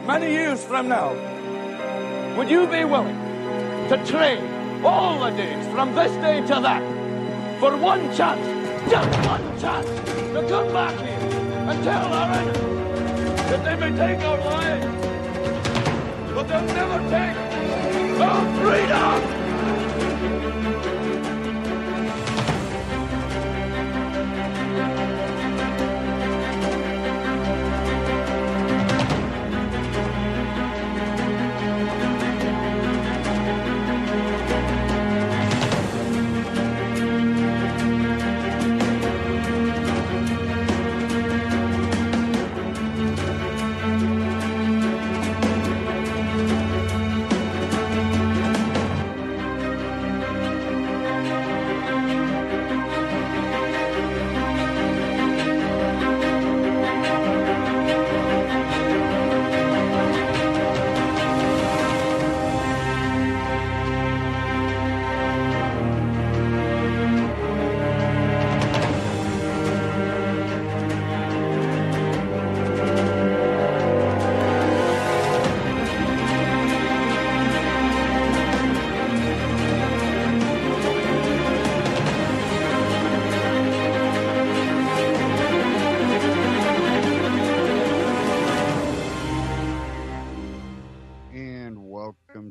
many years from now, would you be willing to trade all the days from this day to that for one chance, just one chance, to come back here and tell our enemies that they may take our lives, but they'll never take our freedom?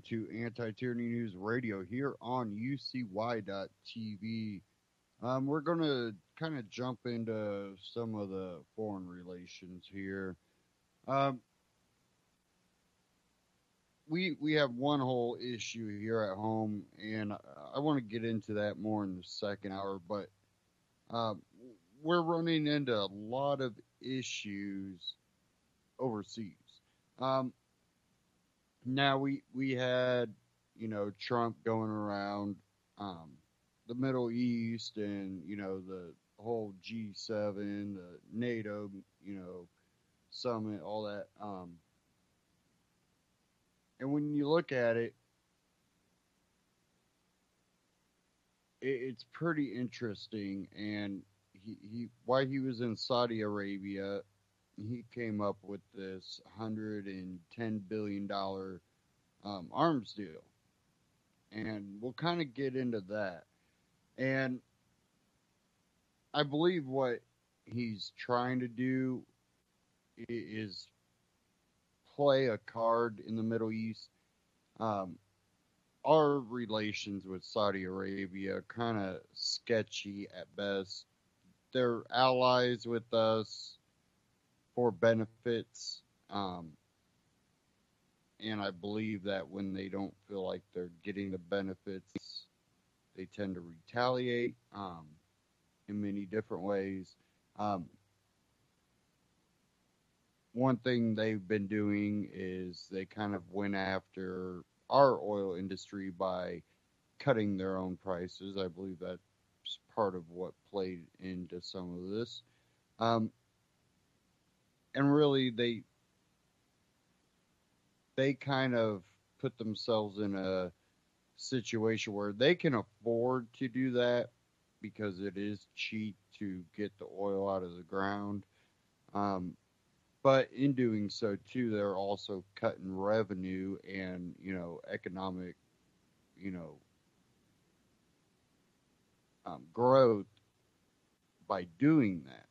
To Anti-Tyranny News Radio here on UCY.TV. We're going to kind of jump into some of the foreign relations here. We have one whole issue here at home, and I want to get into that more in the second hour, but we're running into a lot of issues overseas. Now we had, Trump going around the Middle East and, the whole G7, the NATO, summit, all that. And when you look at it, it's pretty interesting. And while he was in Saudi Arabia, he came up with this $110 billion arms deal. And we'll kind of get into that. And I believe what he's trying to do is play a card in the Middle East. Our relations with Saudi Arabia are kind of sketchy at best. They're allies with us for benefits, and I believe that when they don't feel like they're getting the benefits, they tend to retaliate in many different ways. One thing they've been doing is they kind of went after our oil industry by cutting their own prices. I believe that's part of what played into some of this. And really, they kind of put themselves in a situation where they can afford to do that because it is cheap to get the oil out of the ground. But in doing so, too, they're also cutting revenue and, economic, growth by doing that.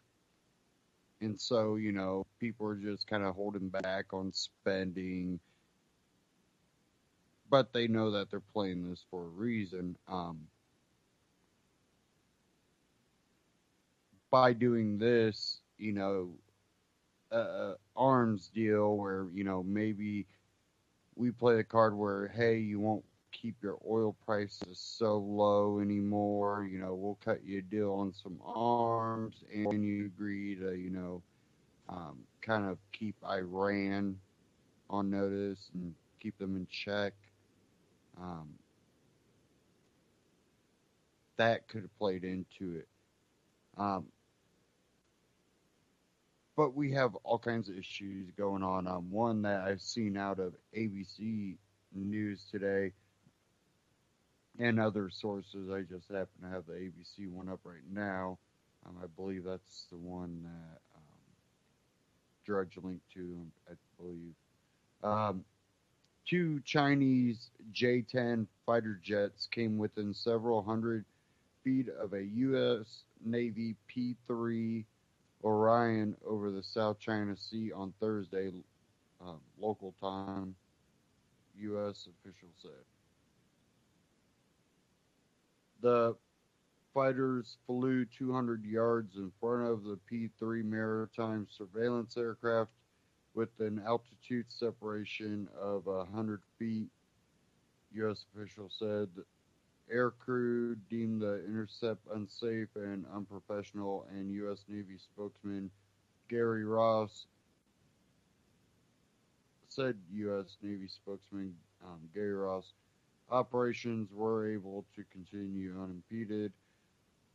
And so, people are just kind of holding back on spending, but they know that they're playing this for a reason. By doing this, arms deal where, maybe we play the card where, hey, you won't keep your oil prices so low anymore. We'll cut you a deal on some arms, and you agree to, kind of keep Iran on notice and keep them in check. That could have played into it. But we have all kinds of issues going on. One that I've seen out of ABC News today and other sources. I just happen to have the ABC one up right now. I believe that's the one that Drudge linked to, I believe. Um, two Chinese J-10 fighter jets came within several hundred feet of a U.S. Navy P-3 Orion over the South China Sea on Thursday, local time, U.S. officials said. The fighters flew 200 yards in front of the P-3 maritime surveillance aircraft with an altitude separation of 100 feet, U.S. officials said. The air crew deemed the intercept unsafe and unprofessional, and U.S. Navy spokesman Gary Ross said U.S. Navy spokesman Gary Ross, operations were able to continue unimpeded.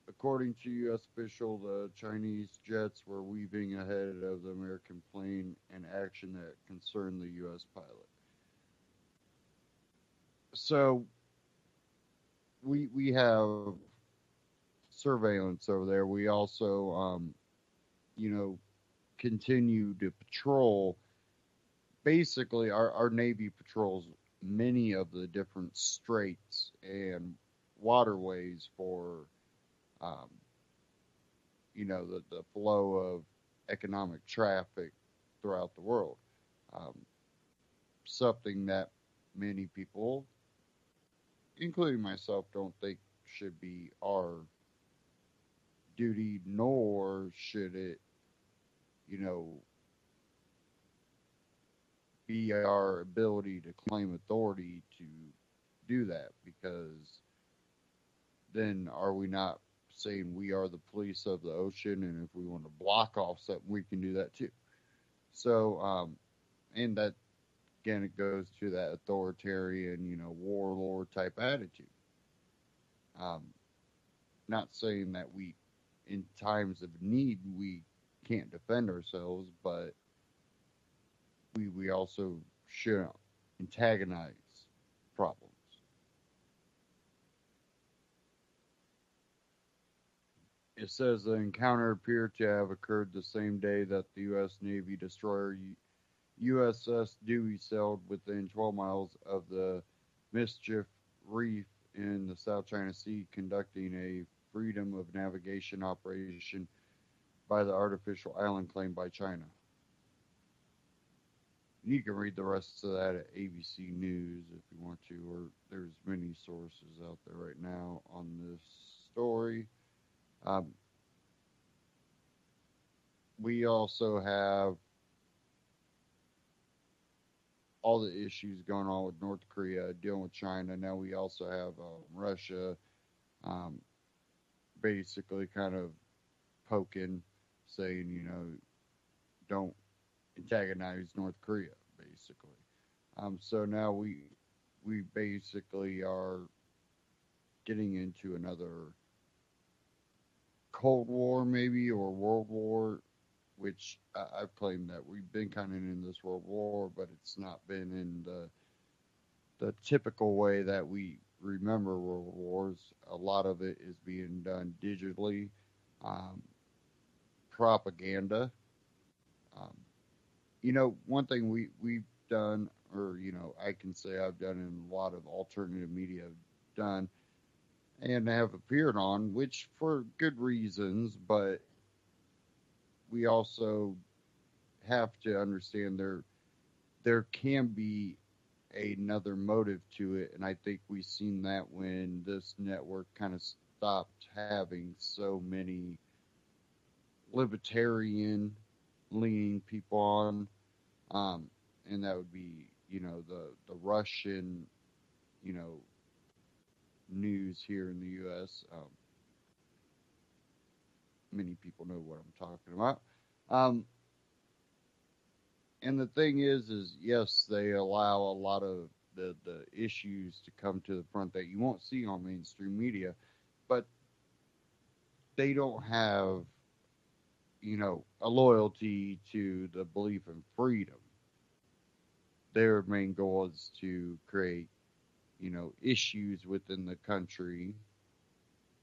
According to U.S. official, the Chinese jets were weaving ahead of the American plane, an action that concerned the U.S. pilot. So we have surveillance over there. We also, you know, continue to patrol. Basically, our Navy patrols many of the different straits and waterways for, um, the flow of economic traffic throughout the world. Um, Something that many people, including myself, don't think should be our duty, nor should it, you know, be our ability to claim authority to do that, because then are we not saying we are the police of the ocean, and if we want to block off something, we can do that too. So, and that again, it goes to that authoritarian, warlord type attitude. Um, Not saying that we, in times of need, we can't defend ourselves, but we also shouldn't antagonize problems. It says the encounter appeared to have occurred the same day that the U.S. Navy destroyer USS Dewey sailed within 12 miles of the Mischief Reef in the South China Sea, conducting a freedom of navigation operation by the artificial island claimed by China. You can read the rest of that at ABC News if you want to, or there's many sources out there right now on this story. Um, we also have all the issues going on with North Korea, dealing with China. Now we also have Russia, um, basically kind of poking, saying, don't antagonize North Korea, basically. So now we basically are getting into another Cold War, maybe, or World War, which I've claimed that we've been kind of in this World War, but it's not been in the typical way that we remember World Wars. A lot of it is being done digitally, um, propaganda. Um, one thing we've done, or I can say I've done in a lot of alternative media, done and have appeared on, which for good reasons, but we also have to understand there can be another motive to it, and I think we've seen that when this network kind of stopped having so many libertarian leaning people on, and that would be the Russian you know news here in the U.S. Many people know what I'm talking about. Um, and the thing is yes, they allow a lot of the issues to come to the front that you won't see on mainstream media, but they don't have, a loyalty to the belief in freedom. Their main goal is to create, issues within the country.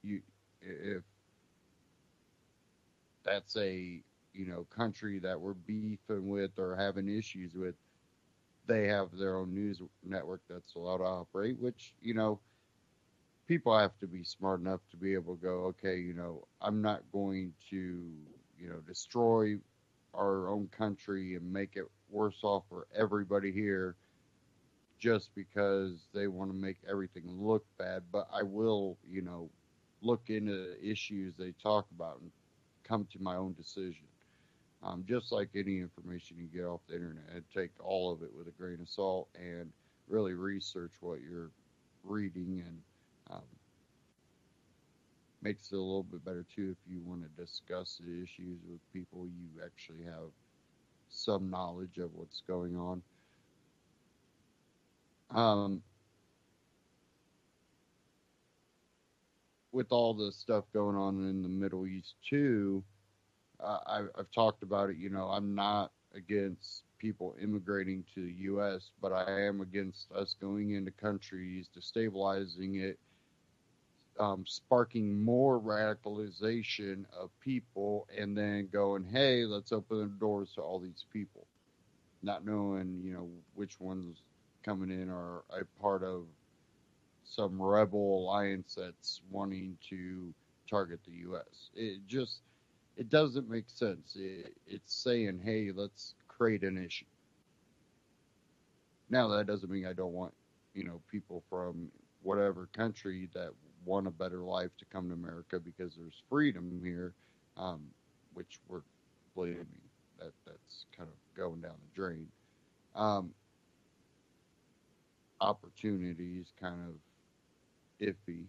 If that's a, country that we're beefing with or having issues with, they have their own news network that's allowed to operate, which, people have to be smart enough to be able to go, okay, I'm not going to, destroy our own country and make it worse off for everybody here just because they want to make everything look bad. But I will, look into the issues they talk about and come to my own decision. Just like any information you get off the internet, take all of it with a grain of salt and really research what you're reading, and makes it a little bit better too if you want to discuss the issues with people you actually have some knowledge of what's going on. With all the stuff going on in the Middle East too, I've talked about it. I'm not against people immigrating to the U.S., but I am against us going into countries, destabilizing it, sparking more radicalization of people, and then going, hey, let's open the doors to all these people, not knowing, which ones coming in are a part of some rebel alliance that's wanting to target the U.S. It doesn't make sense. It's saying, hey, let's create an issue. Now, that doesn't mean I don't want, people from whatever country that want a better life to come to America because there's freedom here, which we're believing that's kind of going down the drain. Opportunities kind of iffy.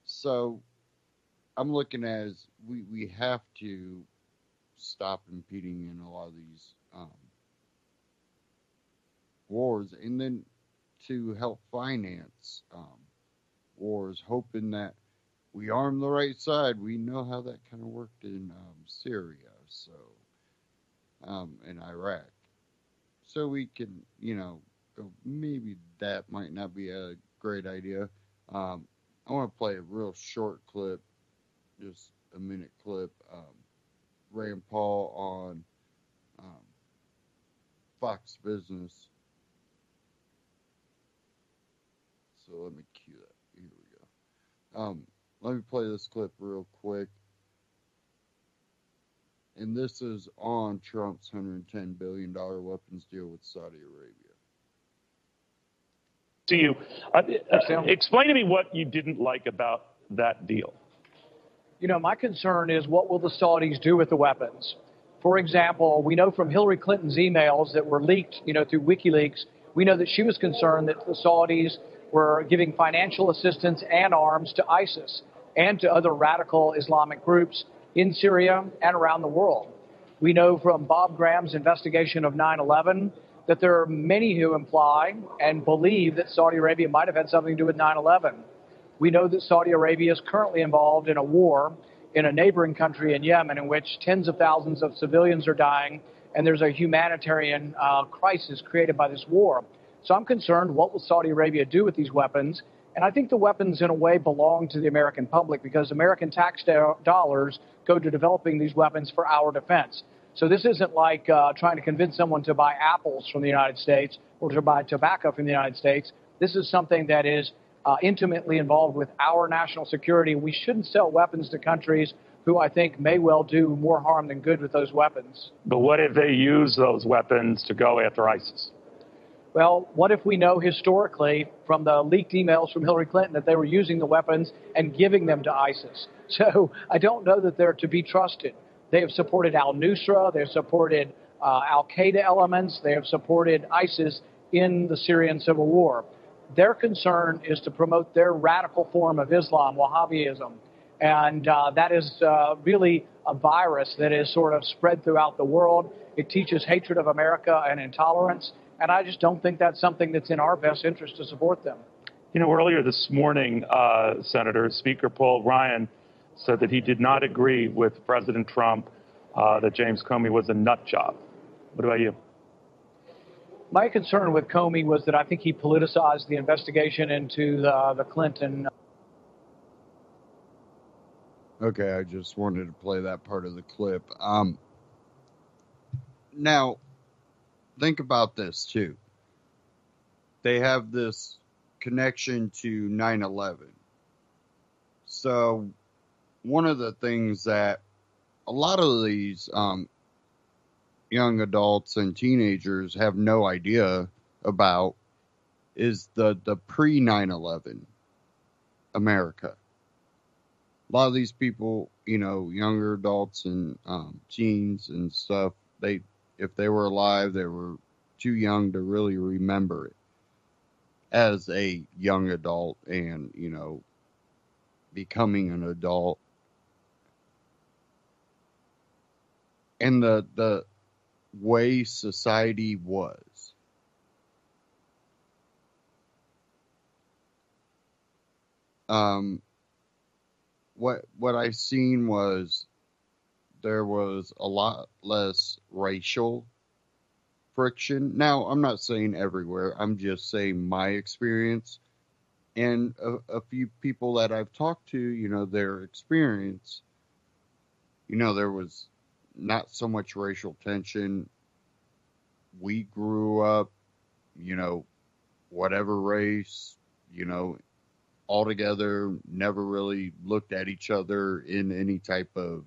So I'm looking as we have to stop impeding in a lot of these wars, and then to help finance wars, hoping that we arm the right side. We know how that kind of worked in Syria, so in Iraq. So we can, go, maybe that might not be a great idea. I want to play a real short clip, just a minute clip. Rand Paul on Fox Business. So let me cue that. Here we go. Let me play this clip real quick. And this is on Trump's $110 billion weapons deal with Saudi Arabia. To you, explain to me what you didn't like about that deal. My concern is what will the Saudis do with the weapons? For example, we know from Hillary Clinton's emails that were leaked, through WikiLeaks, we know that she was concerned that the Saudis were giving financial assistance and arms to ISIS and to other radical Islamic groups in Syria and around the world. We know from Bob Graham's investigation of 9/11 that there are many who imply and believe that Saudi Arabia might have had something to do with 9/11. We know that Saudi Arabia is currently involved in a war in a neighboring country in Yemen in which tens of thousands of civilians are dying, and there's a humanitarian crisis created by this war. So I'm concerned, what will Saudi Arabia do with these weapons? And I think the weapons, in a way, belong to the American public because American tax dollars go to developing these weapons for our defense. So this isn't like trying to convince someone to buy apples from the United States or to buy tobacco from the United States. This is something that is intimately involved with our national security. We shouldn't sell weapons to countries who I think may well do more harm than good with those weapons. But what if they use those weapons to go after ISIS? Well, what if we know historically from the leaked emails from Hillary Clinton that they were using the weapons and giving them to ISIS? So I don't know that they're to be trusted. They have supported al-Nusra, they have supported al-Qaeda elements, they have supported ISIS in the Syrian civil war. Their concern is to promote their radical form of Islam, Wahhabism. And that is really a virus that is sort of spread throughout the world. It teaches hatred of America and intolerance. And I just don't think that's something that's in our best interest to support them. Earlier this morning, Senator, Speaker Paul Ryan said that he did not agree with President Trump that James Comey was a nut job. What about you? My concern with Comey was that I think he politicized the investigation into the Clinton. Okay, I just wanted to play that part of the clip. Now, think about this too. They have this connection to 9/11. So one of the things that a lot of these young adults and teenagers have no idea about is the pre 9/11 America. A lot of these people, younger adults and teens and stuff, if they were alive, they were too young to really remember it as a young adult and, becoming an adult. And the way society was. What I seen was there was a lot less racial friction. Now, I'm not saying everywhere. I'm just saying my experience and a few people that I've talked to, their experience. There was not so much racial tension. We grew up, whatever race, all together, never really looked at each other in any type of,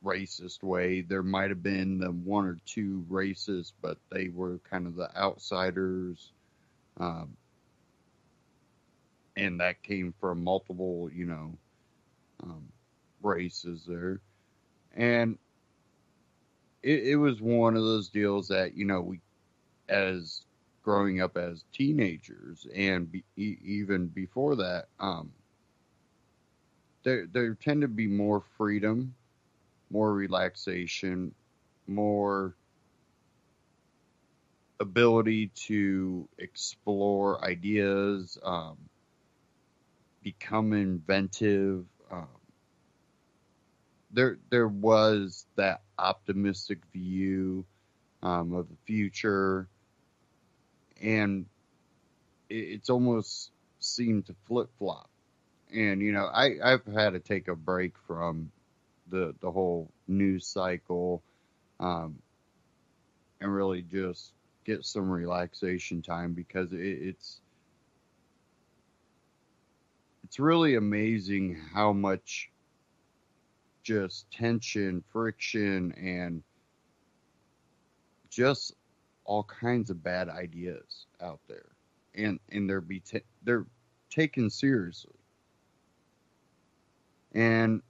racist way. There might have been the one or two racists, but they were kind of the outsiders. And that came from multiple, races there. And it was one of those deals that, we, as growing up as teenagers and even before that, there tend to be more freedom, more relaxation, more ability to explore ideas, become inventive. There was that optimistic view of the future, and it's almost seemed to flip flop. And I've had to take a break from the whole news cycle, and really just get some relaxation time, because it's really amazing how much just tension, friction, and just all kinds of bad ideas out there, and they're taken seriously. And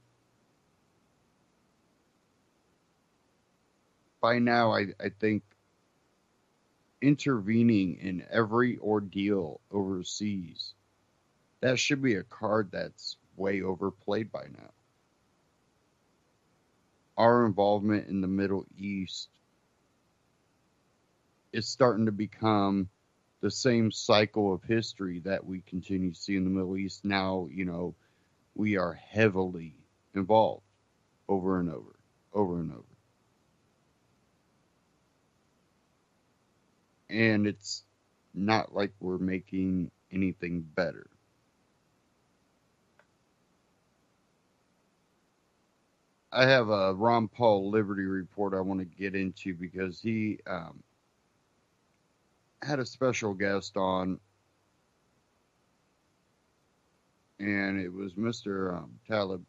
by now, I think intervening in every ordeal overseas, that should be a card that's way overplayed by now. Our involvement in the Middle East is starting to become the same cycle of history that we continue to see in the Middle East. Now, we are heavily involved over and over, over and over. And it's not like we're making anything better. I have a Ron Paul Liberty report I want to get into, because he had a special guest on, and it was Mr. Talib.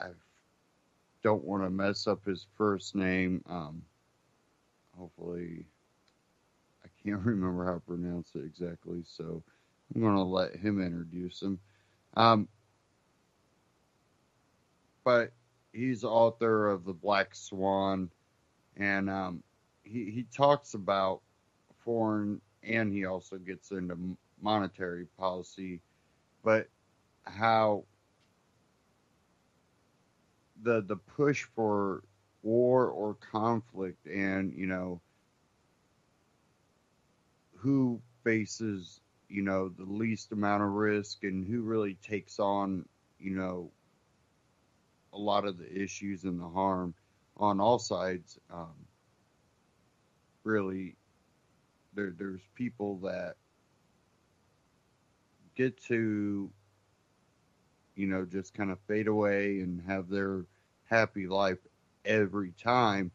I don't want to mess up his first name. Hopefully, I can't remember how to pronounce it exactly, so I'm going to let him introduce him. But he's author of The Black Swan, and he talks about foreign, and he also gets into monetary policy, but how the push for war or conflict, and who faces the least amount of risk, and who really takes on a lot of the issues and the harm on all sides. Really, there's people that get to just kind of fade away and have their happy life every time.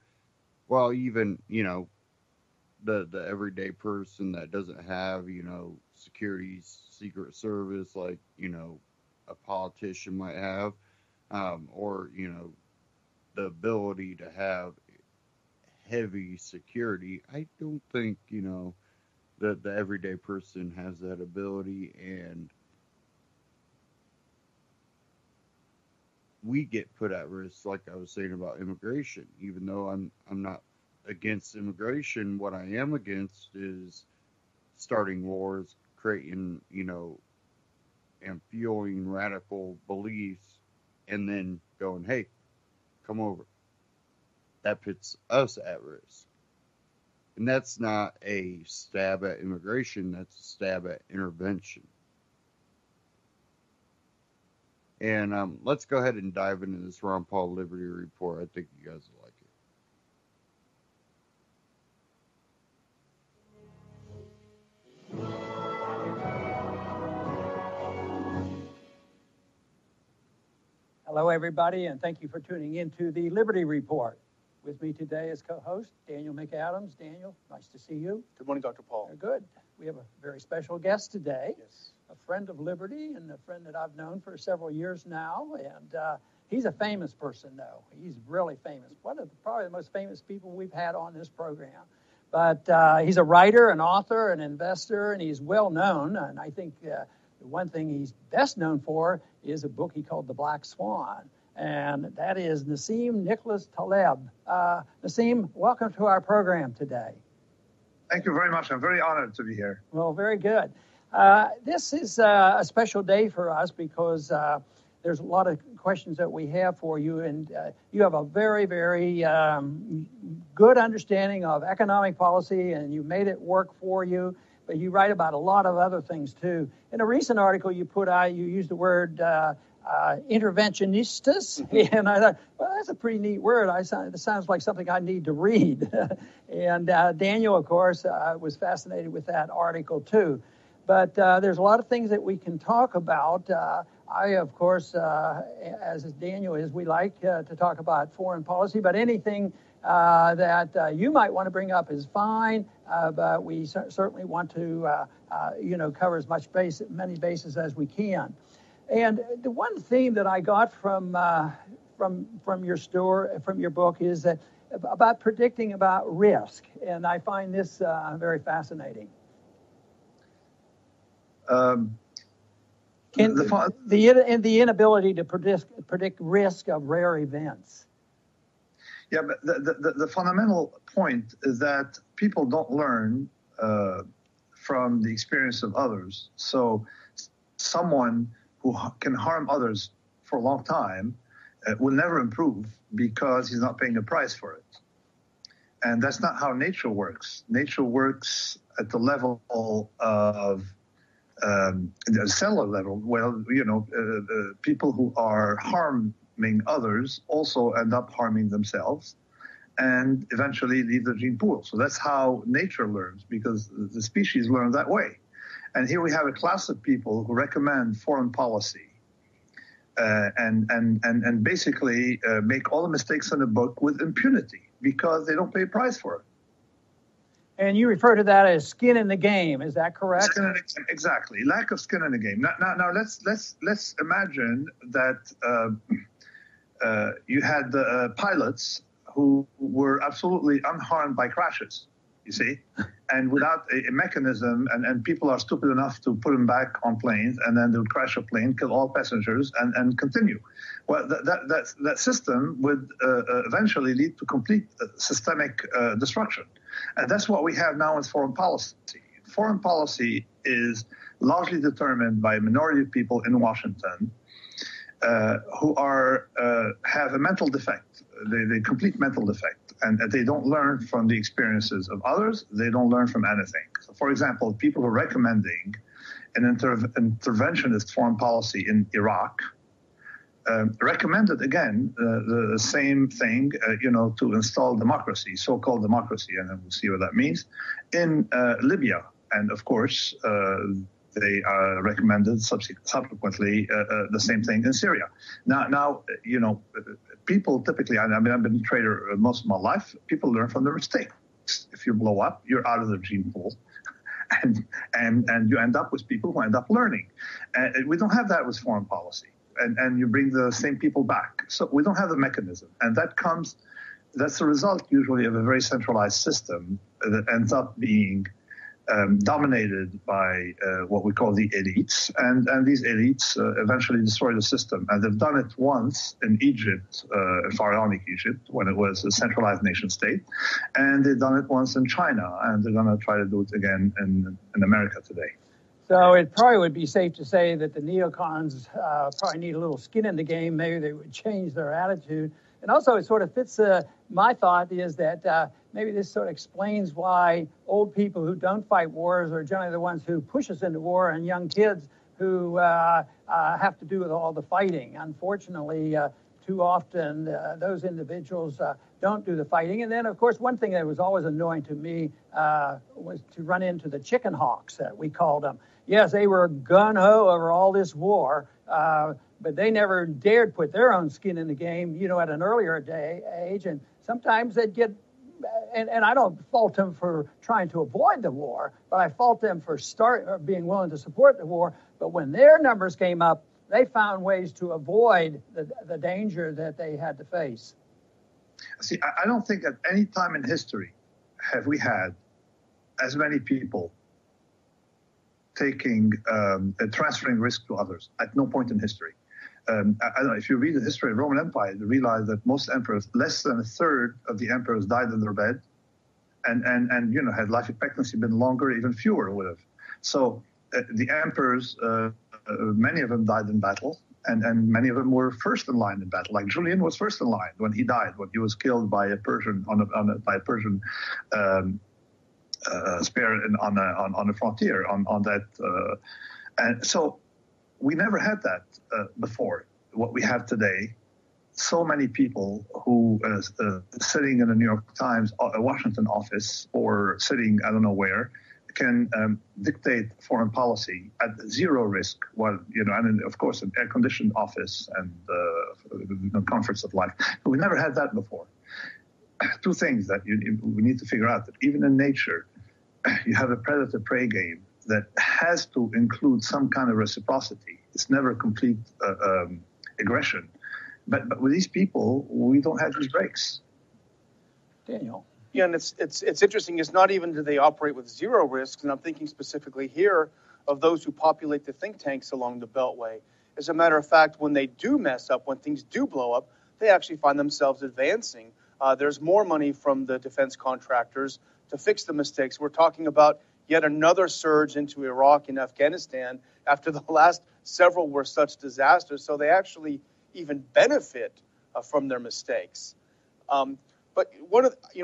Well, even, the everyday person that doesn't have, security, secret service, like, a politician might have, or, the ability to have heavy security. I don't think, that the everyday person has that ability, and we get put at risk, like I was saying about immigration. Even though I'm not against immigration, what I am against is starting wars, creating, and fueling radical beliefs, and then going, hey, come over. That puts us at risk. And that's not a stab at immigration, that's a stab at intervention. And let's go ahead and dive into this Ron Paul Liberty Report. I think you guys will like it. Hello, everybody, and thank you for tuning in to the Liberty Report. With me today as co-host, Daniel McAdams. Daniel, nice to see you. Good morning, Dr. Paul. Good. We have a very special guest today. Yes. A friend of Liberty and a friend that I've known for several years now. And he's a famous person, though. He's really famous. Probably the most famous people we've had on this program. But he's a writer, an author, an investor, and he's well known. And I think the one thing he's best known for is a book he called The Black Swan. And that is Nassim Nicholas Taleb. Nassim, welcome to our program today. Thank you very much. I'm very honored to be here. Well, very good. This is a special day for us because there's a lot of questions that we have for you, and you have a very, very good understanding of economic policy, and you made it work for you, but you write about a lot of other things, too. In a recent article you put out, you used the word interventionistas, and I thought, well, that's a pretty neat word. It sounds like something I need to read. And Daniel, of course, was fascinated with that article too. But there's a lot of things that we can talk about. I, of course, as Daniel is, we like to talk about foreign policy, but anything that you might want to bring up is fine. But we certainly want to, cover as many bases as we can. And the one theme that I got from your book is that about predicting about risk, and I find this very fascinating. The inability to predict risk of rare events. Yeah, but the fundamental point is that people don't learn from the experience of others. So someone who can harm others for a long time will never improve because he's not paying a price for it. And that's not how nature works. Nature works at the level of the cellular level. Well, people who are harming others also end up harming themselves and eventually leave the gene pool. So that's how nature learns, because the species learn that way. And here we have a class of people who recommend foreign policy and basically make all the mistakes in the book with impunity because they don't pay a price for it. And you refer to that as skin in the game. Is that correct? Skin in the game, exactly. Lack of skin in the game. Now let's imagine that you had pilots who were absolutely unharmed by crashes. You see, and without a mechanism, and people are stupid enough to put them back on planes, and then they would crash a plane, kill all passengers, and continue. Well, that system would eventually lead to complete systemic destruction, and that's what we have now in foreign policy. Foreign policy is largely determined by a minority of people in Washington who have a mental defect, the complete mental defect. And they don't learn from the experiences of others. They don't learn from anything. So, for example, people who are recommending an interventionist foreign policy in Iraq recommended, again, the same thing, to install democracy, so-called democracy, and then we'll see what that means, in Libya. And, of course, they recommended subsequently the same thing in Syria. Now, people typically, I mean, I've been a trader most of my life. People learn from their mistakes. If you blow up, you're out of the gene pool. And you end up with people who end up learning. And we don't have that with foreign policy. And you bring the same people back. So we don't have the mechanism. And that's the result usually of a very centralized system that ends up being dominated by what we call the elites. And these elites eventually destroy the system. And they've done it once in Egypt, pharaonic Egypt, when it was a centralized nation state. And they've done it once in China. And they're going to try to do it again in America today. So it probably would be safe to say that the neocons probably need a little skin in the game. Maybe they would change their attitude. And also it sort of fits, my thought is that maybe this sort of explains why old people who don't fight wars are generally the ones who push us into war, and young kids who have to do with all the fighting. Unfortunately, too often those individuals don't do the fighting. And then, of course, one thing that was always annoying to me was to run into the chicken hawks, we called them. Yes, they were gung-ho over all this war, but they never dared put their own skin in the game, at an earlier age. And sometimes they'd get, and I don't fault them for trying to avoid the war, but I fault them for being willing to support the war. But when their numbers came up, they found ways to avoid the danger that they had to face. See, I don't think at any time in history have we had as many people transferring risk to others. At no point in history. I don't know, if you read the history of the Roman Empire, you realize that most emperors, less than a third of the emperors died in their bed. And had life expectancy been longer, even fewer would have. So the emperors, many of them died in battle. And many of them were first in line in battle. Like Julian was first in line when he died, when he was killed by a Persian by a Persian spear on the frontier on that. And so we never had that before. What we have today, so many people who sitting in the New York Times, a Washington office, or sitting I don't know where, can dictate foreign policy at zero risk, and of course an air-conditioned office and the comforts of life. But we never had that before. Two things that we need to figure out: that even in nature, you have a predator-prey game that has to include some kind of reciprocity. It's never complete aggression. But with these people, we don't have these breaks. Daniel. Yeah, and it's interesting. It's not even do they operate with zero risks, and I'm thinking specifically here of those who populate the think tanks along the Beltway. As a matter of fact, when they do mess up, when things do blow up, they actually find themselves advancing. There's more money from the defense contractors to fix the mistakes. We're talking about yet another surge into Iraq and Afghanistan after the last several were such disasters. So they actually even benefit from their mistakes. But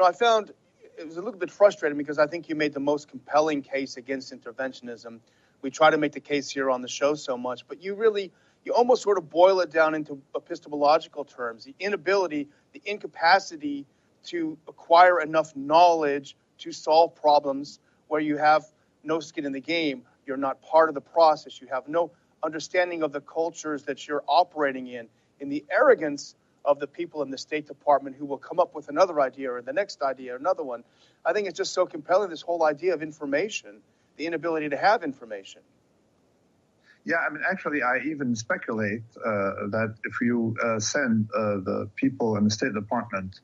I found it was a little bit frustrating because I think you made the most compelling case against interventionism. We try to make the case here on the show so much, but you almost sort of boil it down into epistemological terms, the inability, the incapacity to acquire enough knowledge to solve problems where you have no skin in the game. You're not part of the process. You have no understanding of the cultures that you're operating in the arrogance of the people in the State Department who will come up with another idea or the next idea or another one. I think it's just so compelling, this whole idea of information, the inability to have information. Yeah, I mean, actually, I even speculate that if you send the people in the State Department,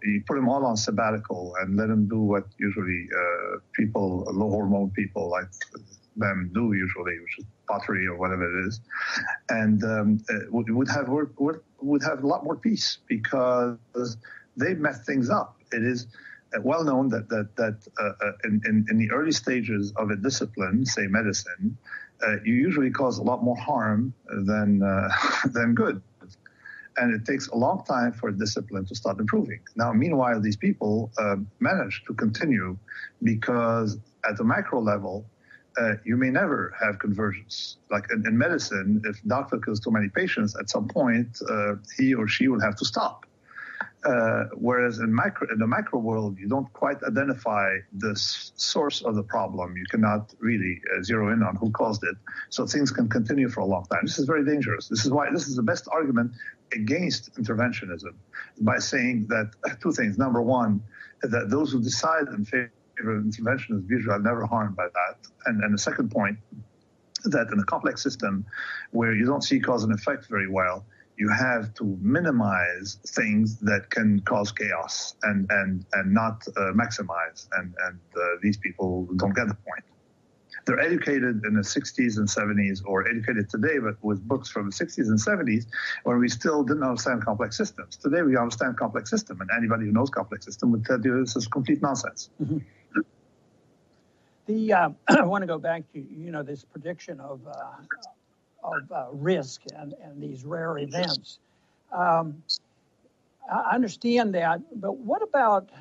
you put them all on sabbatical and let them do what usually low hormone people like them do usually, which is pottery or whatever it is, and would have a lot more peace because they mess things up. It is well known that in the early stages of a discipline, say medicine, you usually cause a lot more harm than good. And it takes a long time for discipline to start improving. Now, meanwhile, these people manage to continue because at the macro level, you may never have convergence. Like in medicine, if doctor kills too many patients, at some point, he or she will have to stop. Whereas in the micro world, you don't quite identify the source of the problem. You cannot really zero in on who caused it. So things can continue for a long time. This is very dangerous. This is why this is the best argument against interventionism, by saying that two things. Number one, that those who decide in favor of interventionism usually are never harmed by that. And the second point, that in a complex system where you don't see cause and effect very well, you have to minimize things that can cause chaos and not maximize. And these people don't get the point. They're educated in the 60s and 70s, or educated today, but with books from the 60s and 70s, when we still didn't understand complex systems. Today we understand complex system, and anybody who knows complex system would tell you this is complete nonsense. Mm-hmm. I want to go back to this prediction of risk and these rare events. I understand that, but what about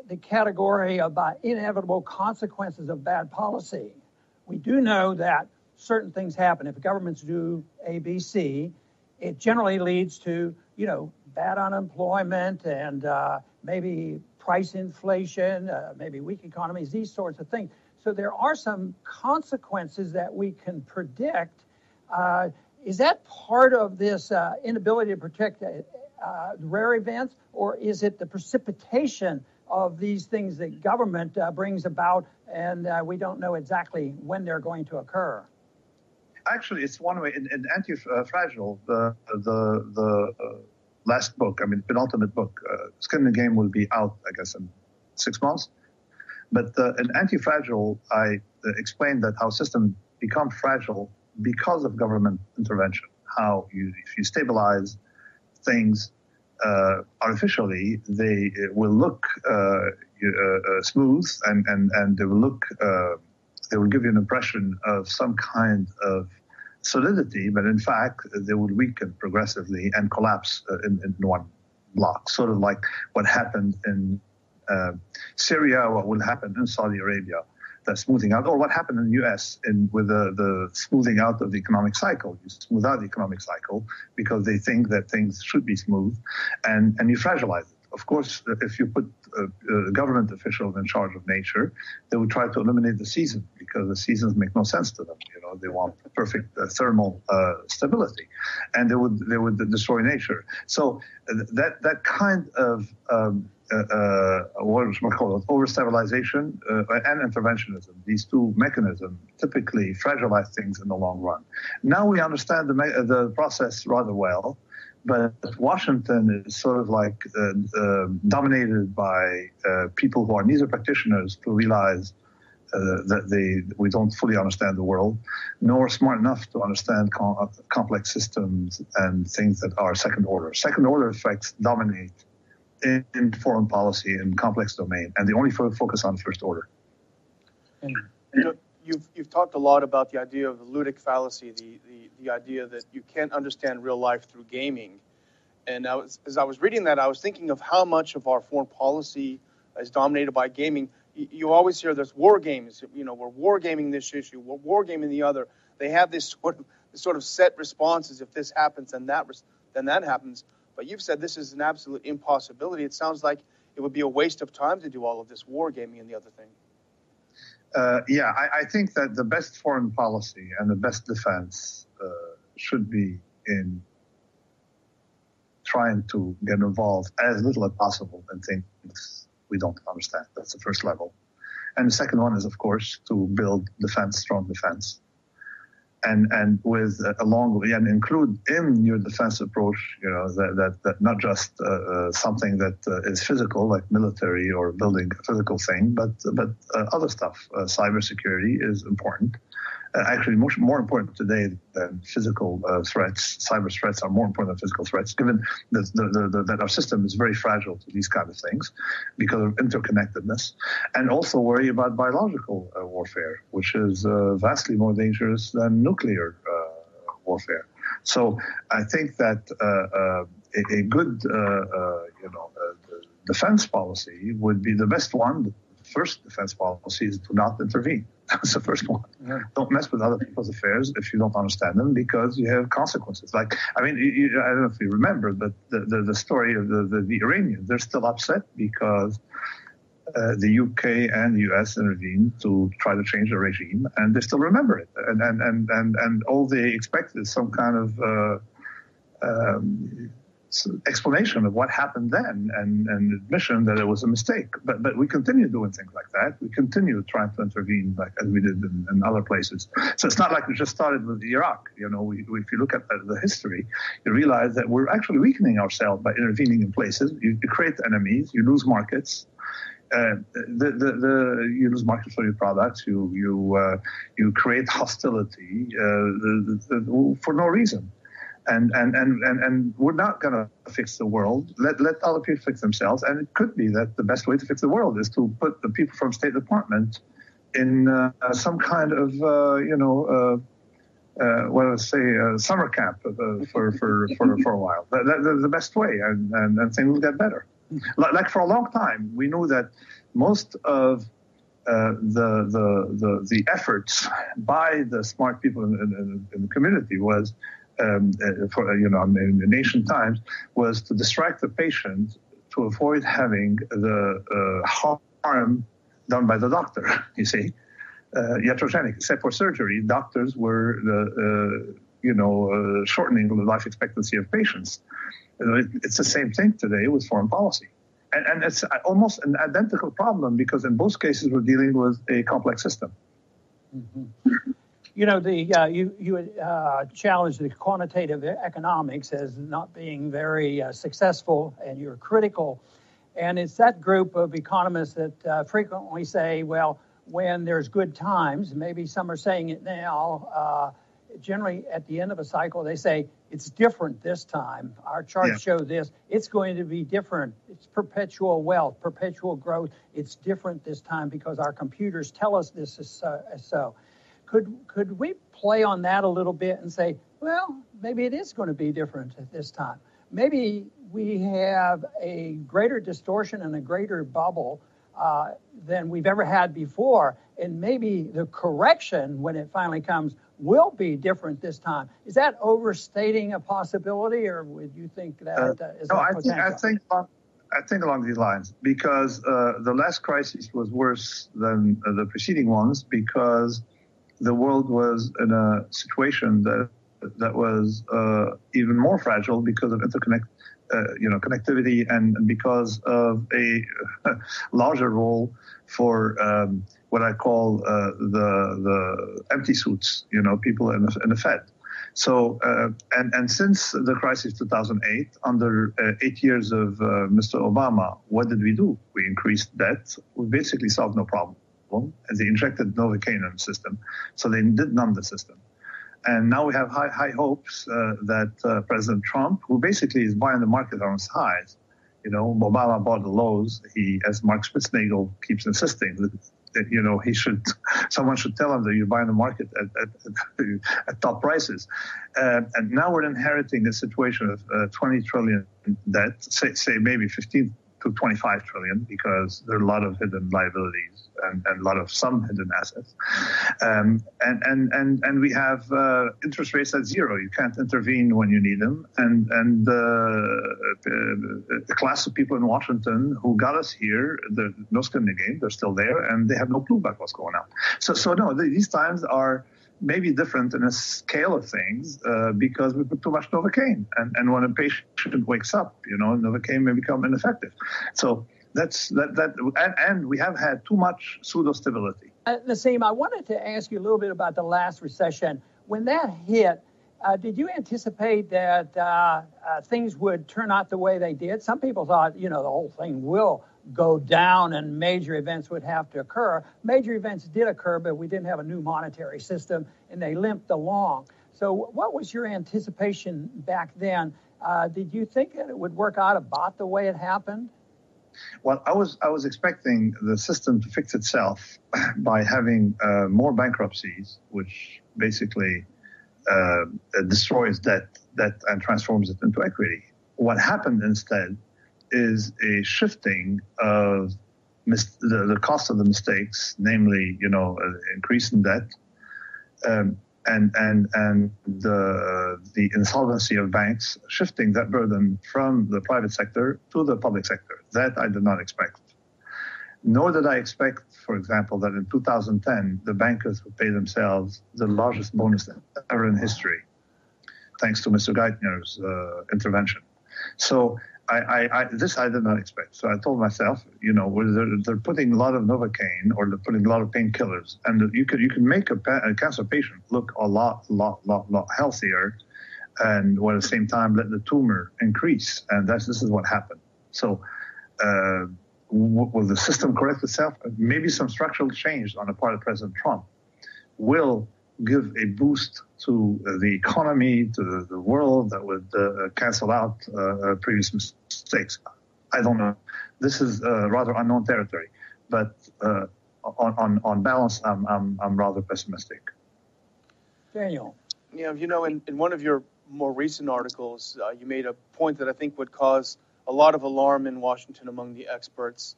the category of inevitable consequences of bad policy? We do know that certain things happen. If governments do A, B, C, it generally leads to, bad unemployment and maybe price inflation, maybe weak economies, these sorts of things. So there are some consequences that we can predict. Is that part of this inability to protect rare events, or is it the precipitation of these things that government brings about, and we don't know exactly when they're going to occur? Actually, it's one way. In Anti-Fragile, the last book, penultimate book, Skin in the Game, will be out, I guess, in 6 months. But in Anti-Fragile, I explained that how systems become fragile because of government intervention. How if you stabilize things artificially, they will look smooth, and they will look. They will give you an impression of some kind of solidity, but in fact, they will weaken progressively and collapse in one block. Sort of like what happened in Syria, what will happen in Saudi Arabia. The smoothing out, or what happened in the U.S. with the smoothing out of the economic cycle. You smooth out the economic cycle because they think that things should be smooth, and you fragilize it. Of course, if you put government officials in charge of nature, they would try to eliminate the season, because the seasons make no sense to them. They want perfect thermal stability, and they would destroy nature. So that kind of what is called overstabilization and interventionism. These two mechanisms typically fragilize things in the long run. Now we understand the process rather well, but Washington is sort of like dominated by people who are neither practitioners to realize that we don't fully understand the world, nor smart enough to understand complex systems and things that are second order. Second order effects dominate in foreign policy and complex domain, and they only focus on first order. You've talked a lot about the idea of the ludic fallacy, the idea that you can't understand real life through gaming. And as I was reading that, I was thinking of how much of our foreign policy is dominated by gaming. You always hear there's war games. We're war gaming this issue, we're war gaming the other. They have this sort of set responses. If this happens, then that happens. But you've said this is an absolute impossibility. It sounds like it would be a waste of time to do all of this war gaming and the other thing. I think that the best foreign policy and the best defense should be in trying to get involved as little as possible in things we don't understand. That's the first level. And the second one is, of course, to build strong defense. And with and include in your defense approach, that not just something that is physical, like military or building a physical thing, but other stuff. Cybersecurity is important. Actually, more important today than physical threats. Cyber threats are more important than physical threats, given that our system is very fragile to these kind of things because of interconnectedness. And also worry about biological warfare, which is vastly more dangerous than nuclear warfare. So I think that a good defense policy would be the best one. The first defense policy is to not intervene. That's the first one. Yeah. Don't mess with other people's affairs if you don't understand them, because you have consequences. Like, I mean, I don't know if you remember, but the story of the Iranians, they're still upset because the UK and the US intervened to try to change the regime, and they still remember it. And all they expect is some kind of explanation of what happened then, and admission that it was a mistake. But we continue doing things like that. We continue trying to intervene like as we did in other places. So it's not like we just started with Iraq. You know, if you look at the history, you realize that we're actually weakening ourselves by intervening in places. You create enemies, you lose markets. You lose markets for your products. You create hostility for no reason. And we're not going to fix the world. Let other people fix themselves. And it could be that the best way to fix the world is to put the people from State Department in some kind of, summer camp for a while. That's the best way, and things will get better. Like for a long time, we knew that most of the efforts by the smart people in the community was. In ancient times, was to distract the patient to avoid having the harm done by the doctor. You see, iatrogenic. Except for surgery, doctors were shortening the life expectancy of patients. It's the same thing today with foreign policy, and it's almost an identical problem because in both cases we're dealing with a complex system. Mm-hmm. You know, you challenged the quantitative economics as not being very successful, and you're critical. And it's that group of economists that frequently say, well, when there's good times, maybe some are saying it now, generally at the end of a cycle, they say, it's different this time. Our charts show this. It's going to be different. It's perpetual wealth, perpetual growth. It's different this time because our computers tell us this is so. Could we play on that a little bit and say, well, maybe it is going to be different at this time. Maybe we have a greater distortion and a greater bubble than we've ever had before, and maybe the correction, when it finally comes, will be different this time. Is that overstating a possibility, or would you think that is that potential? I think along these lines, because the last crisis was worse than the preceding ones, because the world was in a situation that was even more fragile because of connectivity and because of a larger role for what I call the empty suits, people in the Fed. So, and since the crisis 2008, under 8 years of Mr. Obama, what did we do? We increased debt. We basically solved no problem. And they injected Novocaine in the system. So they did numb the system. And now we have high hopes that President Trump, who basically is buying the market on its highs, Obama bought the lows. As Mark Spitznagel keeps insisting, that someone should tell him that you're buying the market at top prices. And now we're inheriting a situation of 20 trillion debt, say maybe 15 to 25 trillion, because there are a lot of hidden liabilities and a lot of some hidden assets. And we have interest rates at zero. You can't intervene when you need them. And the class of people in Washington who got us here, they're no skin in the game. They're still there, and they have no clue about what's going on. So no, these times are maybe different in a scale of things because we put too much Novocaine. And when a patient wakes up, Novocaine may become ineffective. So that's that. And we have had too much pseudo-stability. Nassim, I wanted to ask you a little bit about the last recession. When that hit, did you anticipate that things would turn out the way they did? Some people thought, the whole thing will go down and major events would have to occur. Major events did occur, but we didn't have a new monetary system, and they limped along. So what was your anticipation back then? Did you think that it would work out about the way it happened? Well, I was expecting the system to fix itself by having more bankruptcies, which basically destroys debt and transforms it into equity. What happened instead is a shifting of the cost of the mistakes, namely, increase in debt, and the insolvency of banks, shifting that burden from the private sector to the public sector. That I did not expect. Nor did I expect, for example, that in 2010, the bankers would pay themselves the largest bonus ever in history, thanks to Mr. Geithner's intervention. So this I did not expect. So I told myself, they're putting a lot of Novocaine or they're putting a lot of painkillers, and you can make a cancer patient look a lot healthier, and while at the same time let the tumor increase. And this is what happened. So will the system correct itself? Maybe some structural change on the part of President Trump will give a boost to the economy, to the world, that would cancel out previous mistakes. I don't know. This is rather unknown territory, but on balance, I'm rather pessimistic. Daniel. Yeah, in one of your more recent articles, you made a point that I think would cause a lot of alarm in Washington among the experts.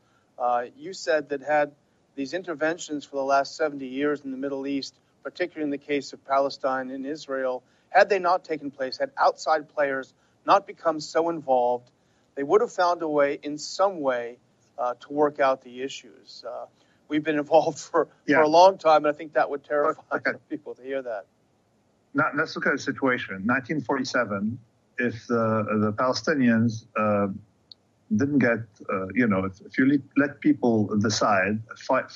You said that had these interventions for the last 70 years in the Middle East, particularly in the case of Palestine and Israel, had they not taken place, had outside players not become so involved, they would have found a way, in some way, to work out the issues. We've been involved for a long time, and I think that would terrify people to hear that. Now, let's look at the situation. 1947, if the Palestinians didn't get, if you let people decide, fight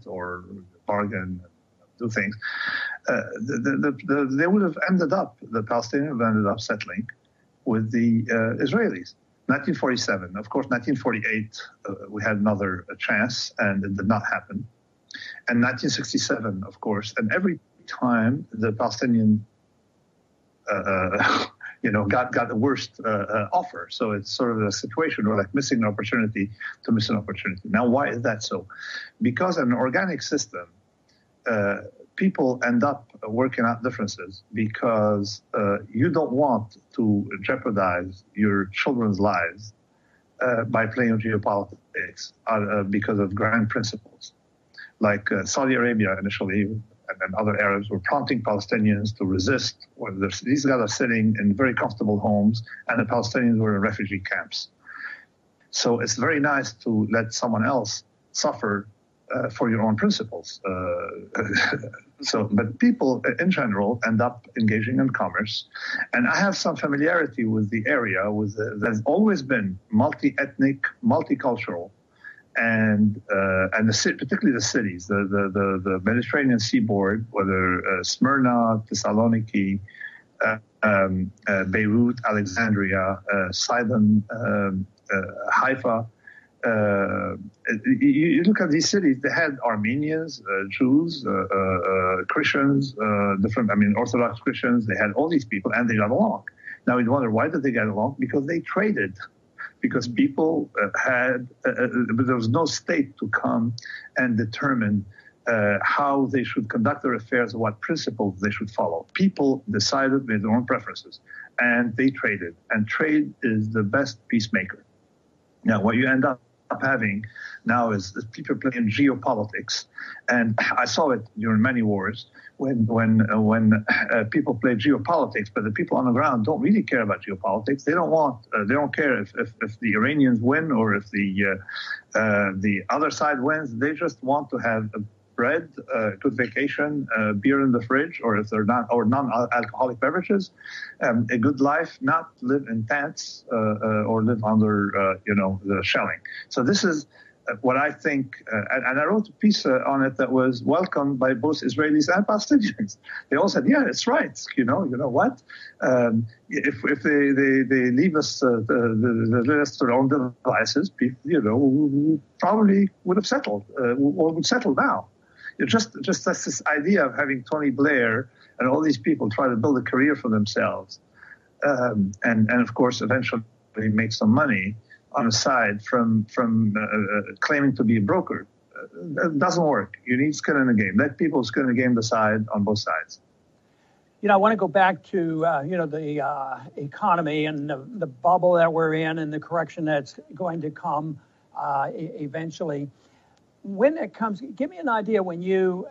or bargain, do things, they would have ended up, the Palestinians would have ended up settling with the Israelis. 1947, of course, 1948, we had another chance, and it did not happen. And 1967, of course, and every time the Palestinian, got the worst offer. So it's sort of a situation where like missing an opportunity to miss an opportunity. Now, why is that so? Because in an organic system, people end up working out differences because you don't want to jeopardize your children's lives by playing geopolitics because of grand principles. Like Saudi Arabia initially, and then other Arabs were prompting Palestinians to resist. These guys are sitting in very comfortable homes, and the Palestinians were in refugee camps. So it's very nice to let someone else suffer for your own principles. But people in general end up engaging in commerce. And I have some familiarity with the area. There's always been multi-ethnic, multicultural, and particularly the cities, the Mediterranean seaboard, whether Smyrna, Thessaloniki, Beirut, Alexandria, Sidon, Haifa. You look at these cities, they had Armenians, Jews, Christians, Orthodox Christians. They had all these people, and they got along. Now you wonder, why did they get along? Because they traded. Because people there was no state to come and determine how they should conduct their affairs, what principles they should follow. People decided with their own preferences, and they traded. And trade is the best peacemaker. Now, what you end up having now is people playing geopolitics, and I saw it during many wars when people play geopolitics, but the people on the ground don't really care about geopolitics. They don't care if the Iranians win or if the other side wins. They just want to have bread, good vacation, beer in the fridge, or if they're not, or non-alcoholic beverages, a good life, not live in tents or live under the shelling. So this is what I think, and I wrote a piece on it that was welcomed by both Israelis and Palestinians. They all said, "Yeah, it's right. You know what? If they leave us to their own devices, we probably would have settled or would settle now." Just that's this idea of having Tony Blair and all these people try to build a career for themselves, and of course eventually make some money on the side from claiming to be a broker. It doesn't work. You need skin in the game. Let people skin in the game decide on both sides. I want to go back to the economy and the bubble that we're in and the correction that's going to come. eventually. When it comes, give me an idea when you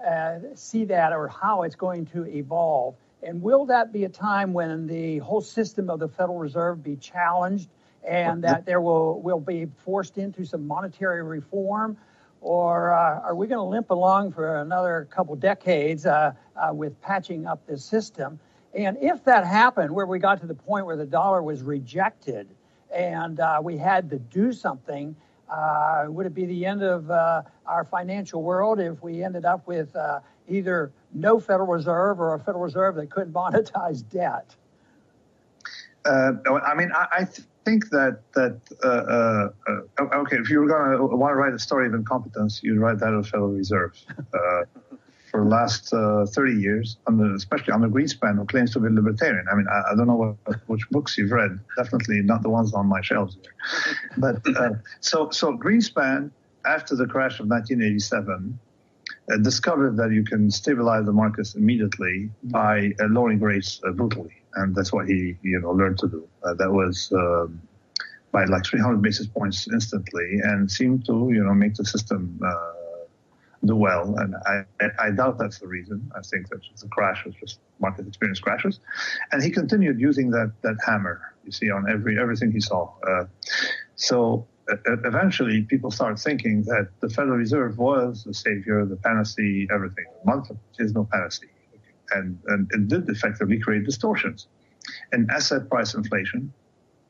see that or how it's going to evolve. And will that be a time when the whole system of the Federal Reserve be challenged and that there will be forced into some monetary reform? Or are we going to limp along for another couple decades with patching up this system? And if that happened, where we got to the point where the dollar was rejected and we had to do something, would it be the end of our financial world if we ended up with either no Federal Reserve or a Federal Reserve that couldn't monetize debt? I mean, I think that okay, if you were going to want to write a story of incompetence, you'd write that of Federal Reserve. For the last 30 years, especially under Greenspan, who claims to be libertarian. I mean, I don't know which books you've read. Definitely not the ones on my shelves here. But so Greenspan, after the crash of 1987, discovered that you can stabilize the markets immediately by lowering rates brutally, and that's what he learned to do. That was by like 300 basis points instantly, and seemed to make the system do well. And I doubt that's the reason. I think that the crash was just market experience crashes, and he continued using that hammer. You see on everything he saw. So eventually, people started thinking that the Federal Reserve was the savior, the panacea, everything. Monetary is no panacea, and it did effectively create distortions, and asset price inflation.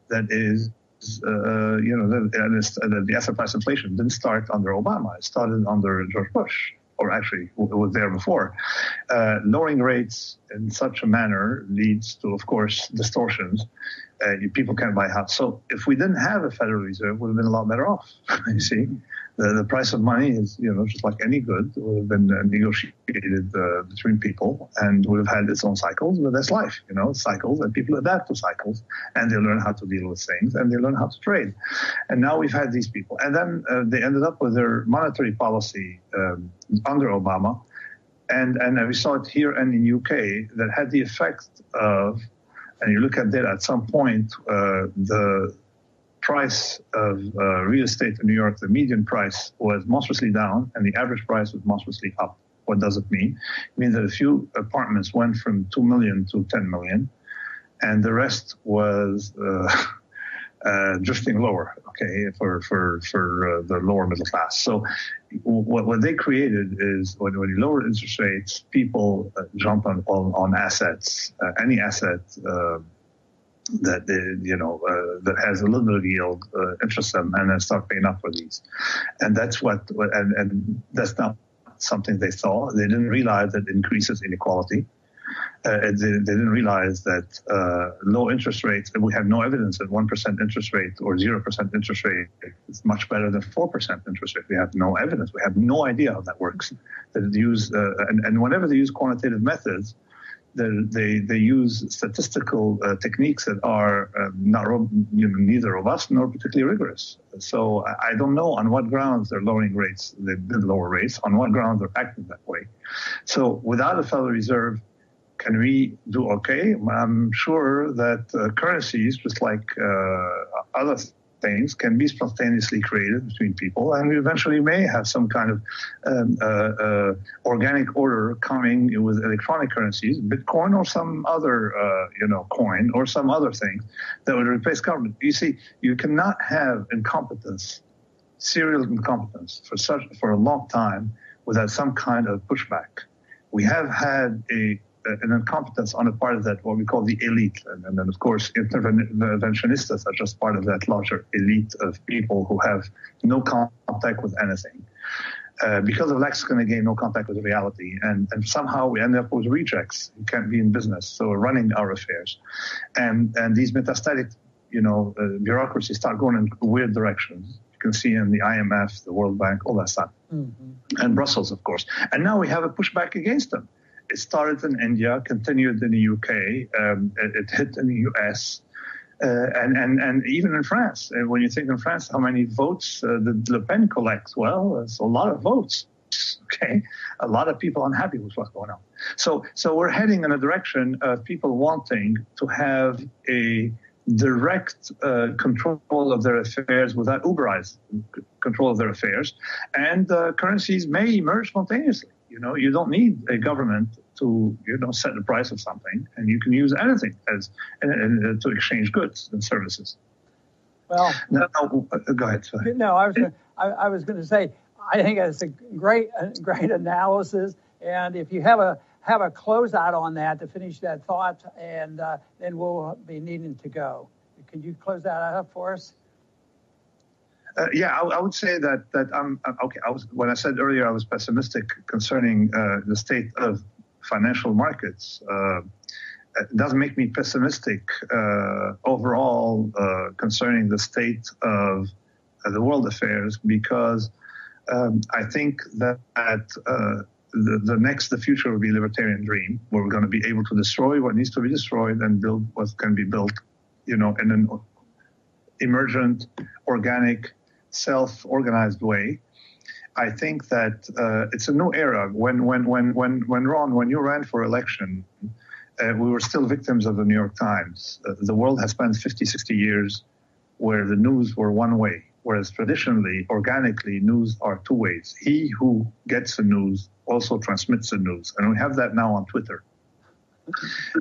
That is. The asset price inflation didn't start under Obama. It started under George Bush, or actually it was there before. Lowering rates in such a manner leads to, of course, distortions. People can't buy a house. So if we didn't have a Federal Reserve, we would have been a lot better off. You see, the price of money is, just like any good, would have been negotiated between people and would have had its own cycles. But that's life, cycles, and people adapt to cycles, and they learn how to deal with things, and they learn how to trade. And now we've had these people, and then they ended up with their monetary policy under Obama, and we saw it here and in UK that had the effect of. And you look at that at some point, the price of real estate in New York, the median price was monstrously down and the average price was monstrously up. What does it mean? It means that a few apartments went from 2 million to 10 million and the rest was drifting lower, okay, for the lower middle class. So what they created is when you lower interest rates, people jump on assets, any asset that that has a little bit of yield interests them, and then start paying up for these. And that's and that's not something they saw. They didn't realize that it increases inequality. They didn't realize that low interest rates, and we have no evidence that 1% interest rate or 0% interest rate is much better than 4% interest rate. We have no evidence. We have no idea how that works. That it use and whenever they use quantitative methods, they use statistical techniques that are neither robust nor particularly rigorous. So I don't know on what grounds they're lowering rates. They did lower rates. On what grounds they're acting that way. So without a Federal Reserve, can we do okay? I'm sure that currencies, just like other things, can be spontaneously created between people, and we eventually may have some kind of organic order coming with electronic currencies, Bitcoin or some other coin or some other thing that would replace government. You see, you cannot have incompetence, serial incompetence for a long time without some kind of pushback. We have had an incompetence on the part of that, what we call the elite. And then, of course, interventionists are just part of that larger elite of people who have no contact with anything. Because of Lexicon, again, no contact with reality. And somehow we end up with rejects who can't be in business, so we're running our affairs. And these metastatic, bureaucracies start going in weird directions. You can see in the IMF, the World Bank, all that stuff. Mm-hmm. And Brussels, of course. And now we have a pushback against them. It started in India, continued in the UK, it hit in the US, and even in France. And when you think in France, how many votes did Le Pen collect? Well, it's a lot of votes. Okay, a lot of people unhappy with what's going on. So we're heading in a direction of people wanting to have a direct control of their affairs without Uberized control of their affairs, and currencies may emerge spontaneously. You don't need a government to set the price of something, and you can use anything as to exchange goods and services. Well, no, go ahead. Sorry. No, I was going to say I think it's a great analysis, and if you have a closeout on that to finish that thought, and then we'll be needing to go. Can you close that up for us? Yeah, I would say that I'm okay. When I said earlier I was pessimistic concerning the state of financial markets. It doesn't make me pessimistic overall concerning the state of the world affairs, because I think that the future will be a libertarian dream, where we're going to be able to destroy what needs to be destroyed and build what can be built, in an emergent, organic, self-organized way. I think that it's a new era. When Ron, when you ran for election, we were still victims of the New York Times. The world has spent 50, 60 years where the news were one way, whereas traditionally, organically, news are two ways. He who gets the news also transmits the news, and we have that now on Twitter.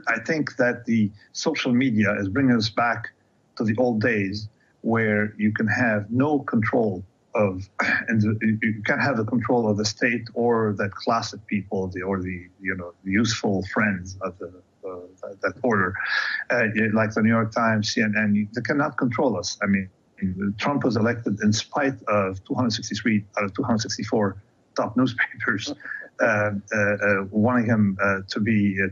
I think that the social media is bringing us back to the old days where you can have no control of, and you can't have the control of the state or that class of people, the useful friends of that order, like the New York Times, CNN. They cannot control us. I mean, Trump was elected in spite of 263 out of 264 top newspapers wanting him to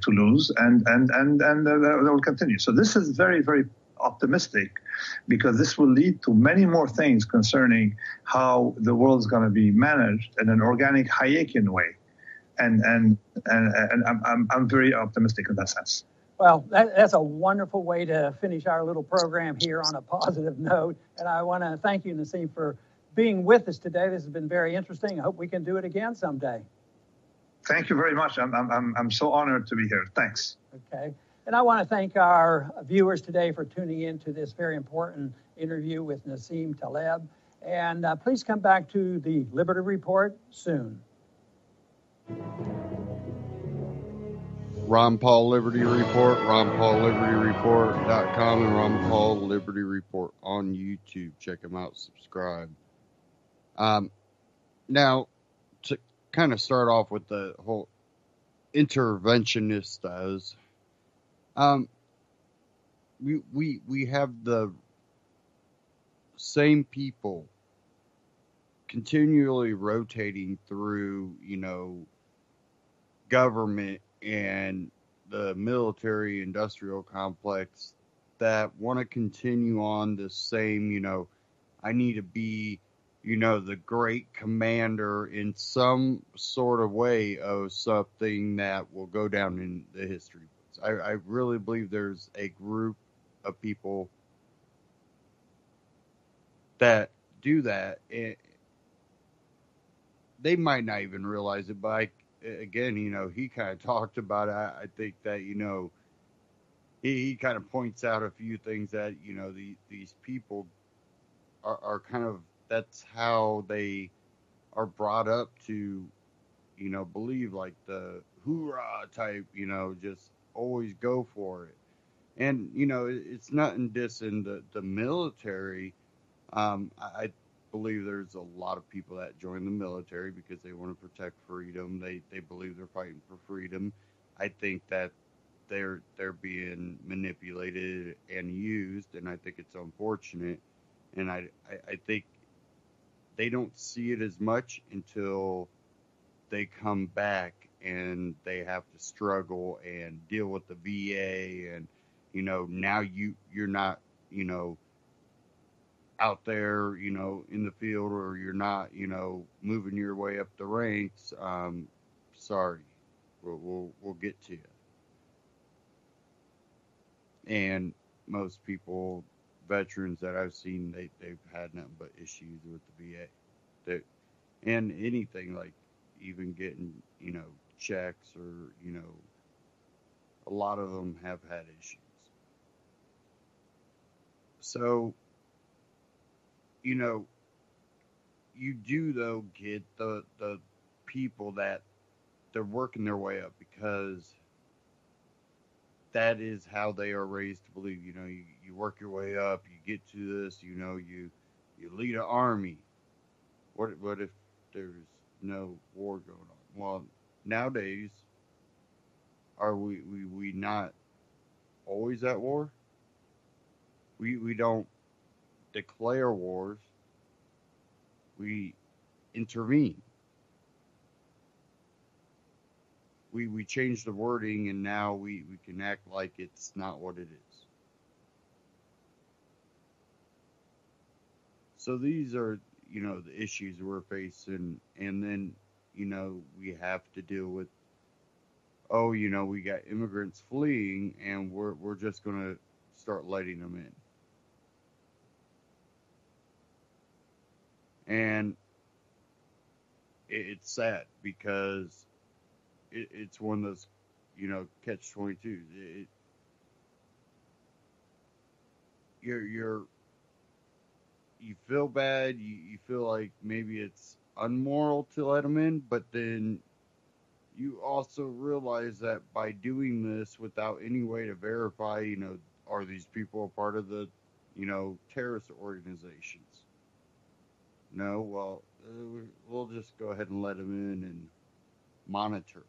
lose, and they will continue. So this is very, very optimistic, because this will lead to many more things concerning how the world is going to be managed in an organic Hayekian way, and I'm very optimistic in that sense. Well, that's a wonderful way to finish our little program here on a positive note, and I want to thank you, Nassim, for being with us today. This has been very interesting. I hope we can do it again someday. Thank you very much. I'm so honored to be here. Thanks. Okay. And I want to thank our viewers today for tuning in to this very important interview with Nassim Taleb. And please come back to the Liberty Report soon. Ron Paul Liberty Report, RonPaulLibertyReport.com, and Ron Paul Liberty Report on YouTube. Check them out, subscribe. Now, to kind of start off with the whole interventionistas, we have the same people continually rotating through, government and the military industrial complex that want to continue on the same, I need to be, the great commander in some sort of way of something that will go down in the history books. I really believe there's a group of people that do that, and they might not even realize it, but again, he kind of talked about it. I think that, he kind of points out a few things that, these people are kind of, that's how they are brought up to, believe, like the hoorah type, just always go for it. And, it's not in dissing the military. I believe there's a lot of people that join the military because they want to protect freedom. They believe they're fighting for freedom. I think that they're being manipulated and used, and I think it's unfortunate. And I think they don't see it as much until they come back and they have to struggle and deal with the VA, and now you're not out there, in the field, or you're not, moving your way up the ranks. Sorry, we'll get to you. And most people, veterans that I've seen, they've had nothing but issues with the VA. And anything, like even getting, checks, or, a lot of them have had issues. So, you know, you do though get the people that they're working their way up because that is how they are raised to believe. You know, you work your way up, you get to this, you know, you lead an army. What if there's no war going on? Well, nowadays, are we not always at war? We don't declare wars. We intervene. We change the wording and now we can act like it's not what it is. So these are, you know, the issues we're facing, and then, you know, we have to deal with, oh, you know, we got immigrants fleeing and we're just gonna start letting them in. And it's sad because it's one of those, you know, catch 22s. You're you feel bad. You feel like maybe it's unmoral to let them in, but then you also realize that by doing this without any way to verify, you know, are these people a part of the, you know, terrorist organizations? No, well, we'll just go ahead and let them in and monitor.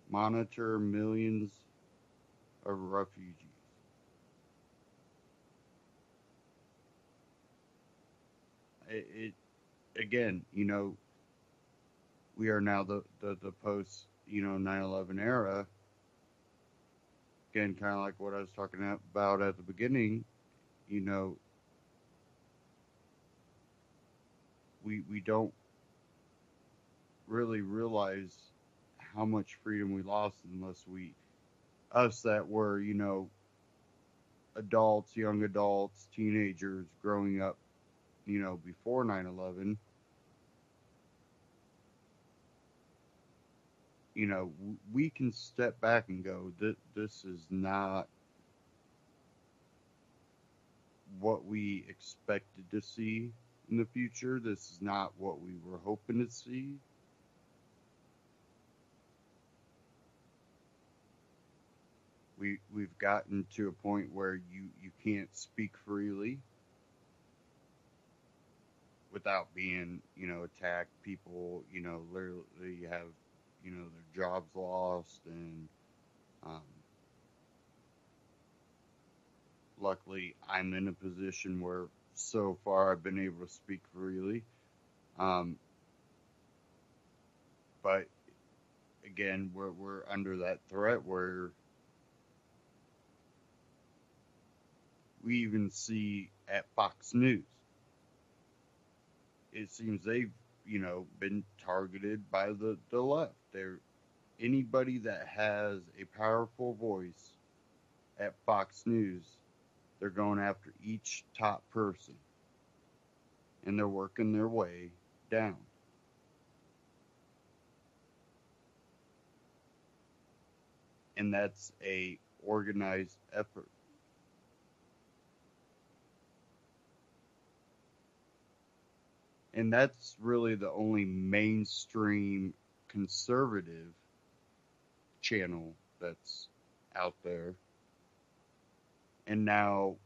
Monitor millions of refugees. It again, you know, we are now the post, you know, 9/11 era. Again, kind of like what I was talking about at the beginning, you know, we don't really realize how much freedom we lost unless us that were, you know, adults, young adults, teenagers growing up, you know, before 9/11, you know, we can step back and go, this is not what we expected to see in the future. This is not what we were hoping to see. We've gotten to a point where you can't speak freely without being, you know, attacked. People, you know, literally have, you know, their jobs lost, and um, luckily I'm in a position where so far I've been able to speak freely. Um, but again, we're under that threat where we even see at Fox News, it seems they've, you know, been targeted by the left. They're anybody that has a powerful voice at Fox News, they're going after each top person and they're working their way down. And that's a organized effort. And that's really the only mainstream conservative channel that's out there. And now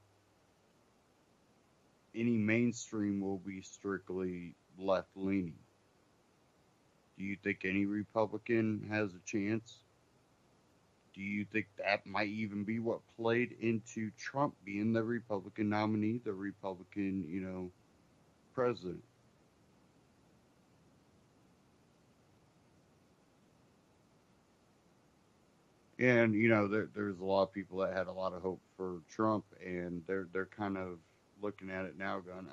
any mainstream will be strictly left leaning. Do you think any Republican has a chance? Do you think that might even be what played into Trump being the Republican nominee, the Republican, you know, president? And you know, there's a lot of people that had a lot of hope for Trump, and they're kind of looking at it now, going,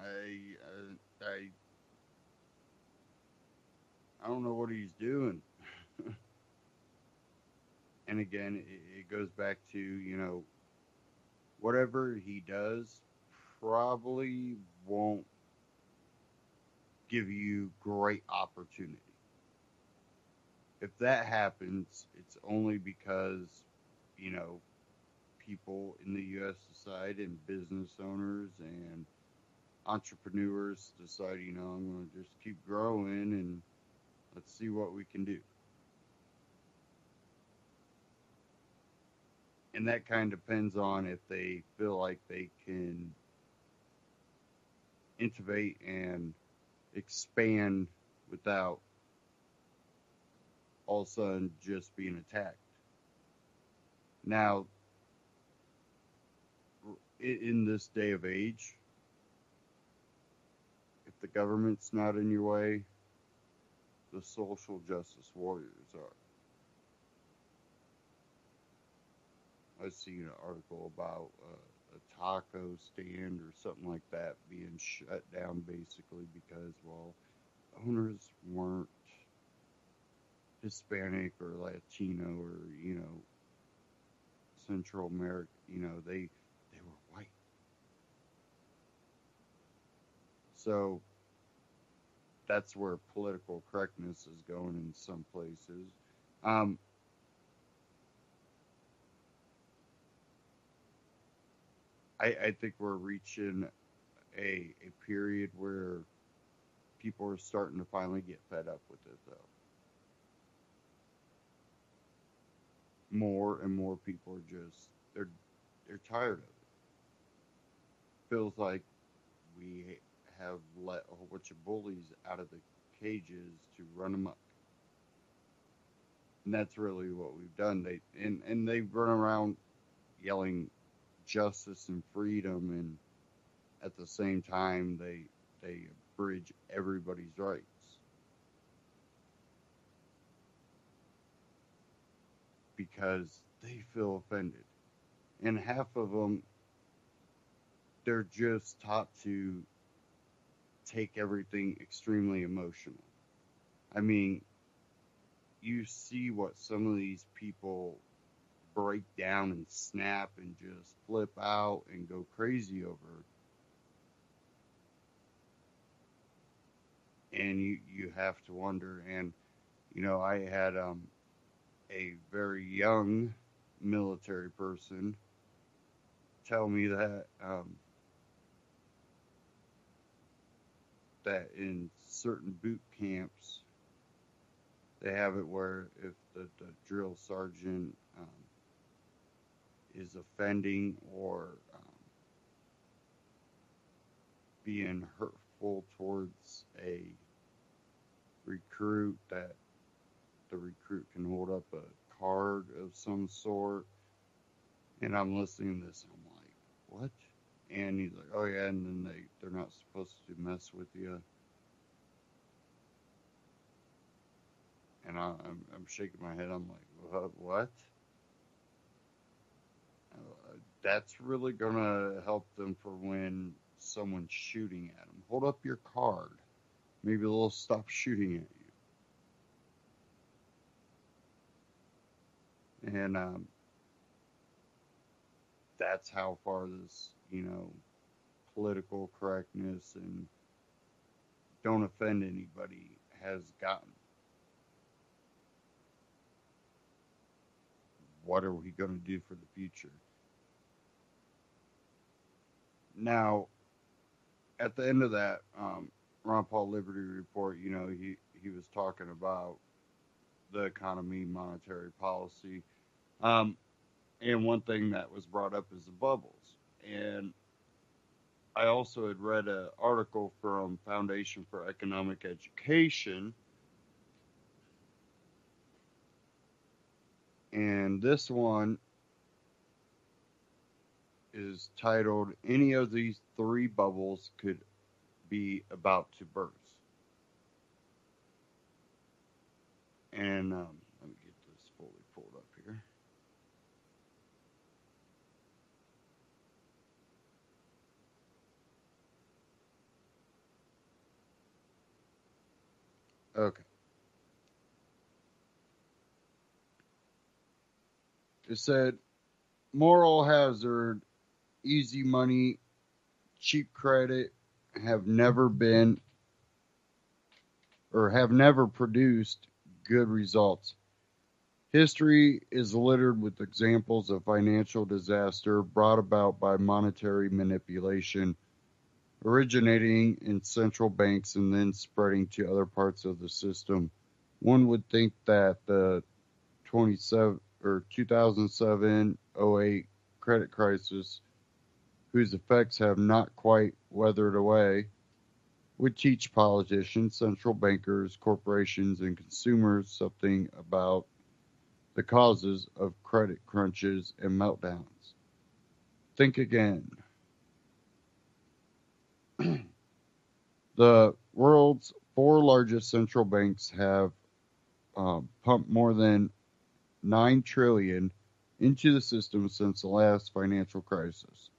I don't know what he's doing. And again, it goes back to, you know, whatever he does probably won't give you great opportunity. If that happens, it's only because, you know, people in the U.S. decide, and business owners and entrepreneurs decide, I'm going to just keep growing and let's see what we can do. And that kind of depends on if they feel like they can innovate and expand without all of a sudden just being attacked. Now, in this day of age, if the government's not in your way, the social justice warriors are. I seen an article about a taco stand or something like that being shut down basically because, owners weren't Hispanic or Latino or, Central America, they were white. So that's where political correctness is going in some places. I think we're reaching a period where people are starting to finally get fed up with it, though. More and more people are just, they're tired of it. Feels like we have let a whole bunch of bullies out of the cages to run them up. And that's really what we've done. They run around yelling justice and freedom, and at the same time they abridge everybody's rights. Because they feel offended. And half of them, they're just taught to take everything extremely emotional. I mean, you see what some of these people break down and snap and just flip out and go crazy over. And you have to wonder. And, I had a very young military person tell me that that in certain boot camps they have it where if the drill sergeant is offending or being hurtful towards a recruit, that the recruit can hold up a card of some sort. And I'm listening to this and I'm like, what? And he's like, oh yeah, and then they're not supposed to mess with you. And I'm shaking my head. I'm like, what? That's really gonna help them for when someone's shooting at them. Hold up your card. Maybe they'll stop shooting at you. And that's how far this, political correctness and don't offend anybody has gotten. What are we going to do for the future? Now, at the end of that Ron Paul Liberty Report, he was talking about the economy, monetary policy. And one thing that was brought up is the bubbles. And I also had read an article from Foundation for Economic Education. And this one is titled, Any of These Three Bubbles Could Be About to Burst. And let me get this fully pulled up here. Okay. It said, moral hazard, easy money, cheap credit have never produced good results. History is littered with examples of financial disaster brought about by monetary manipulation, originating in central banks and then spreading to other parts of the system. One would think that the 2007-08 credit crisis, whose effects have not quite weathered away, would teach politicians, central bankers, corporations, and consumers something about the causes of credit crunches and meltdowns. Think again. The world's four largest central banks have pumped more than $9 trillion into the system since the last financial crisis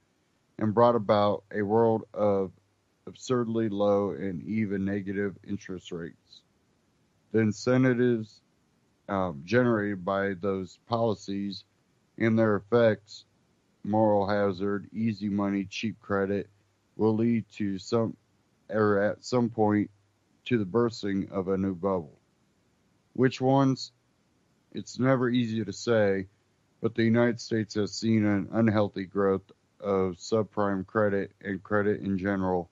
and brought about a world of absurdly low and even negative interest rates. The incentives generated by those policies and their effects, moral hazard, easy money, cheap credit, will lead to at some point to the bursting of a new bubble. Which ones? It's never easy to say, but the United States has seen an unhealthy growth of subprime credit and credit in general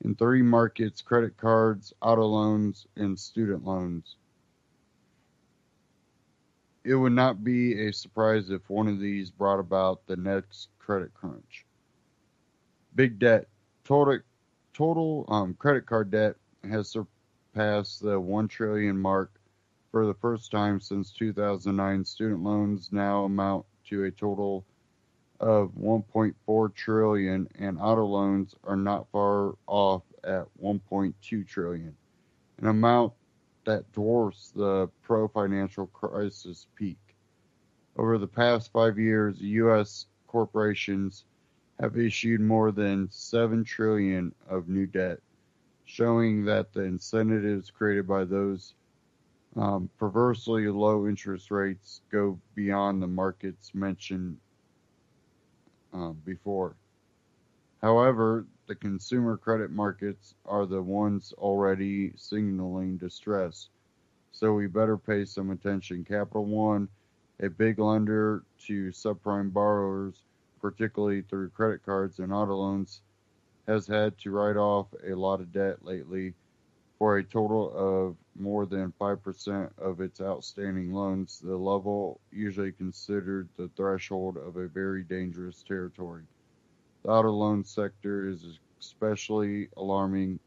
in three markets: credit cards, auto loans, and student loans. It would not be a surprise if one of these brought about the next credit crunch. Big debt. Total credit card debt has surpassed the 1 trillion mark for the first time since 2009. Student loans now amount to a total of 1.4 trillion, and auto loans are not far off at 1.2 trillion, an amount that dwarfs the pro-financial crisis peak. Over the past 5 years, U.S. corporations have issued more than 7 trillion of new debt, showing that the incentives created by those perversely low interest rates go beyond the markets mentioned before. However, the consumer credit markets are the ones already signaling distress, so we better pay some attention. Capital One, a big lender to subprime borrowers, particularly through credit cards and auto loans, has had to write off a lot of debt lately for a total of more than 5% of its outstanding loans, the level usually considered the threshold of a very dangerous territory. The auto loan sector is especially alarming.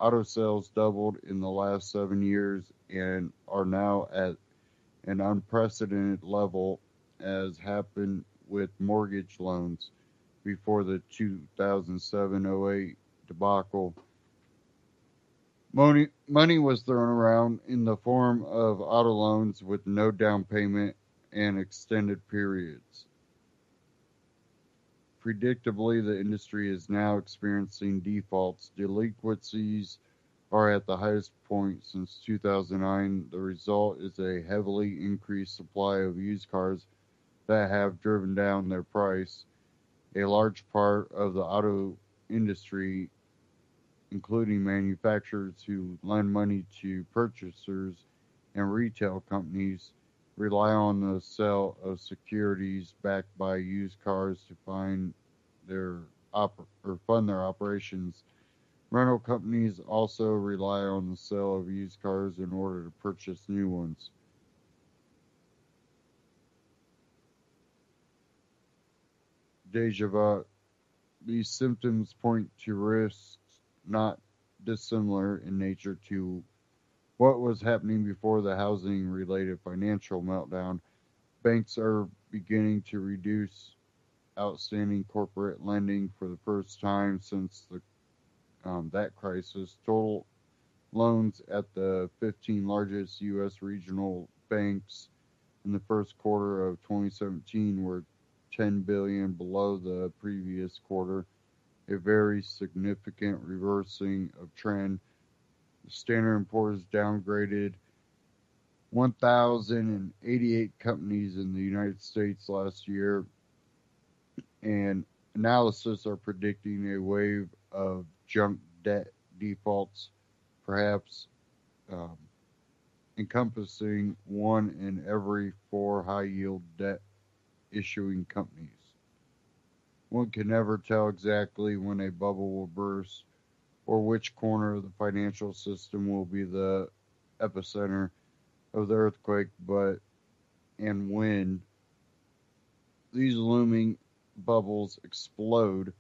Auto sales doubled in the last 7 years and are now at an unprecedented level, as happened with mortgage loans before the 2007-08 debacle. Money was thrown around in the form of auto loans with no down payment and extended periods. Predictably, the industry is now experiencing defaults. Delinquencies are at the highest point since 2009. The result is a heavily increased supply of used cars that have driven down their price. A large part of the auto industry, including manufacturers who lend money to purchasers and retail companies, rely on the sale of securities backed by used cars to fund their operations. Rental companies also rely on the sale of used cars in order to purchase new ones. Deja vu. These symptoms point to risks not dissimilar in nature to what was happening before the housing-related financial meltdown. Banks are beginning to reduce outstanding corporate lending for the first time since that crisis. Total loans at the 15 largest U.S. regional banks in the first quarter of 2017 were $10 billion below the previous quarter, a very significant reversing of trend. Standard & Poor's downgraded 1,088 companies in the United States last year, and analysts are predicting a wave of junk debt defaults, perhaps encompassing one in every four high-yield debt issuing companies. One can never tell exactly when a bubble will burst or which corner of the financial system will be the epicenter of the earthquake, but and when these looming bubbles explode,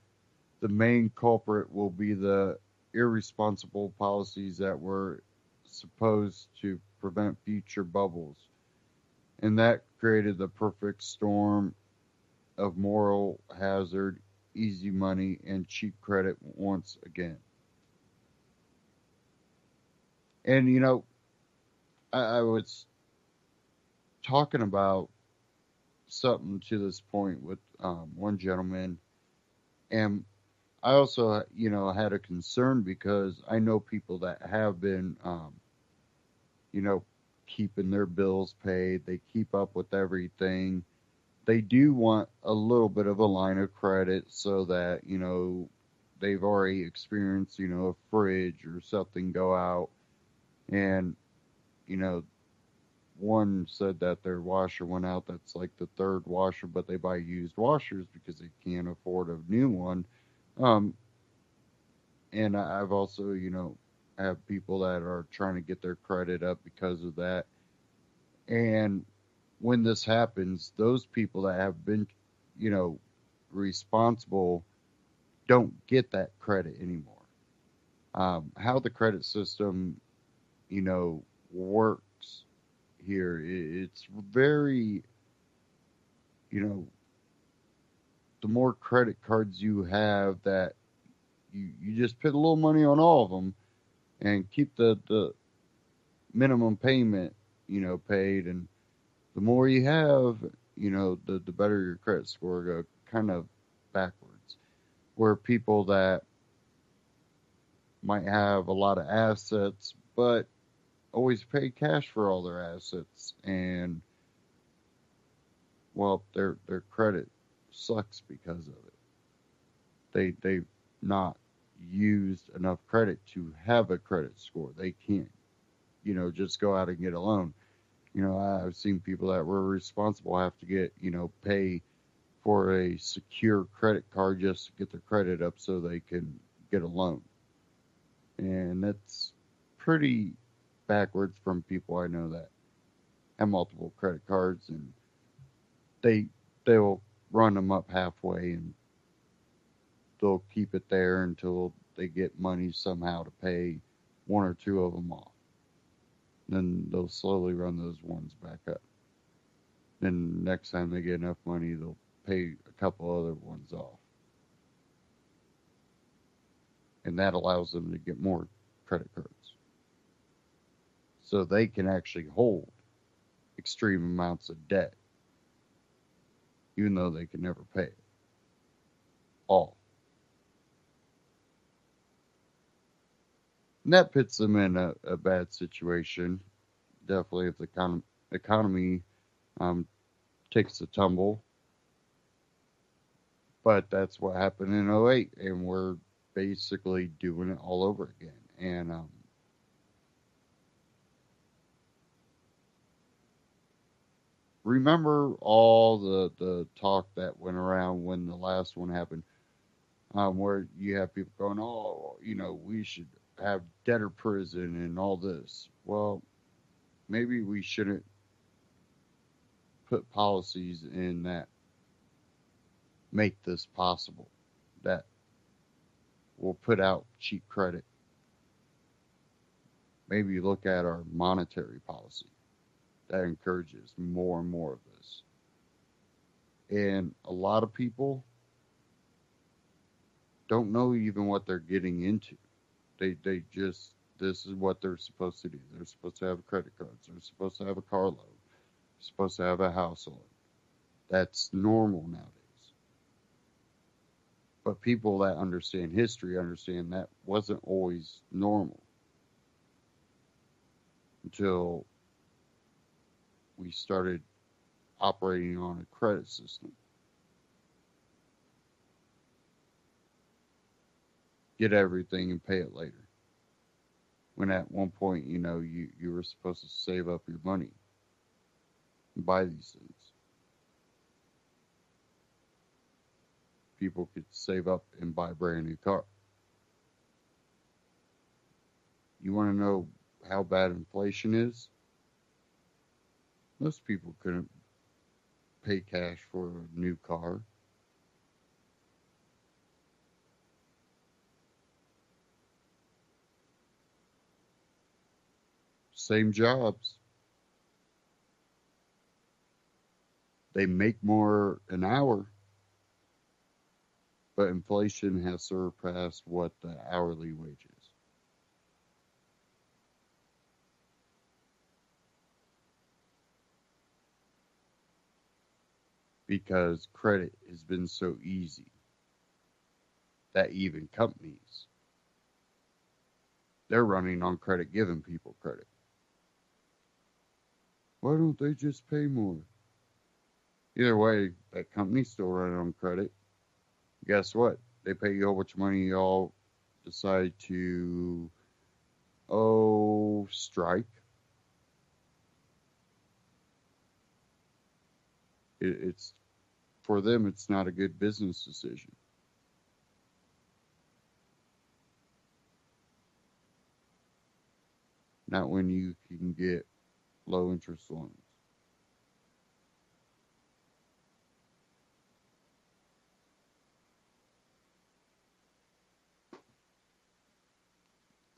the main culprit will be the irresponsible policies that were supposed to prevent future bubbles. And that created the perfect storm of moral hazard, easy money, and cheap credit once again. And, I was talking about something to this point with one gentleman, and I also, had a concern because I know people that have been, you know, keeping their bills paid. They keep up with everything. They do want a little bit of a line of credit so that, they've already experienced, a fridge or something go out. And, you know, one said that their washer went out. That's like the third washer, but they buy used washers because they can't afford a new one. Um, and I've also, have people that are trying to get their credit up because of that. And when this happens, those people that have been, you know, responsible don't get that credit anymore. How the credit system, works here, it's very, you know, the more credit cards you have that you just put a little money on all of them and keep the minimum payment, paid. And the more you have, the better your credit score go, kind of backwards. Where people that might have a lot of assets, but always pay cash for all their assets, and well, their credit sucks because of it. They've not used enough credit to have a credit score. They can't, just go out and get a loan. I've seen people that were responsible have to get, pay for a secure credit card just to get their credit up so they can get a loan. And that's pretty backwards from people I know that have multiple credit cards, and they'll run them up halfway and they'll keep it there until they get money somehow to pay one or two of them off. Then they'll slowly run those ones back up. Then next time they get enough money, they'll pay a couple other ones off. And that allows them to get more credit cards. So they can actually hold extreme amounts of debt, even though they can never pay it all. And that puts them in a bad situation. Definitely if the economy takes a tumble. But that's what happened in '08, and we're basically doing it all over again. And remember all the talk that went around when the last one happened, where you have people going, oh, we should have debtor prison and all this. Well, maybe we shouldn't put policies in that make this possible, that will put out cheap credit. Maybe look at our monetary policy that encourages more and more of this. And a lot of people don't know even what they're getting into. They just, this is what they're supposed to do. They're supposed to have credit cards. They're supposed to have a car loan. They're supposed to have a house loan. That's normal nowadays. But people that understand history understand that wasn't always normal until we started operating on a credit system. Get everything and pay it later. when at one point, you were supposed to save up your money and buy these things. People could save up and buy a brand new car. You want to know how bad inflation is? Most people couldn't pay cash for a new car. Same jobs. They make more an hour, but inflation has surpassed what the hourly wage is. Because credit has been so easy that even companies, they're running on credit, giving people credit. Why don't they just pay more? Either way, that company's still running on credit. Guess what? They pay you a whole bunch of money, you all decide to, strike. It's for them, it's not a good business decision. Not when you can get low interest loans.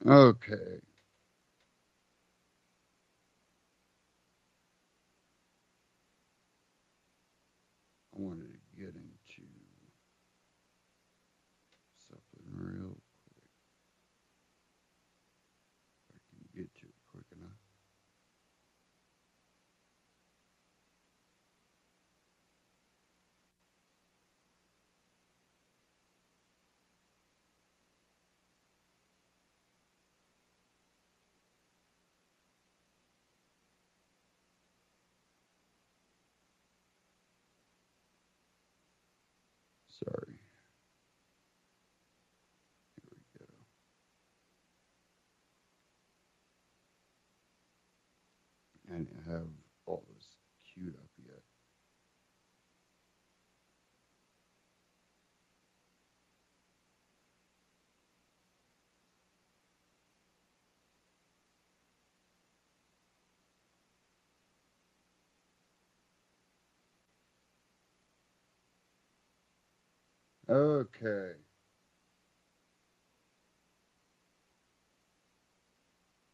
Okay. I wanted to get into something real quick. If I can get to it quick enough. Sorry. Here we go. I didn't have all this queued up yet. Okay.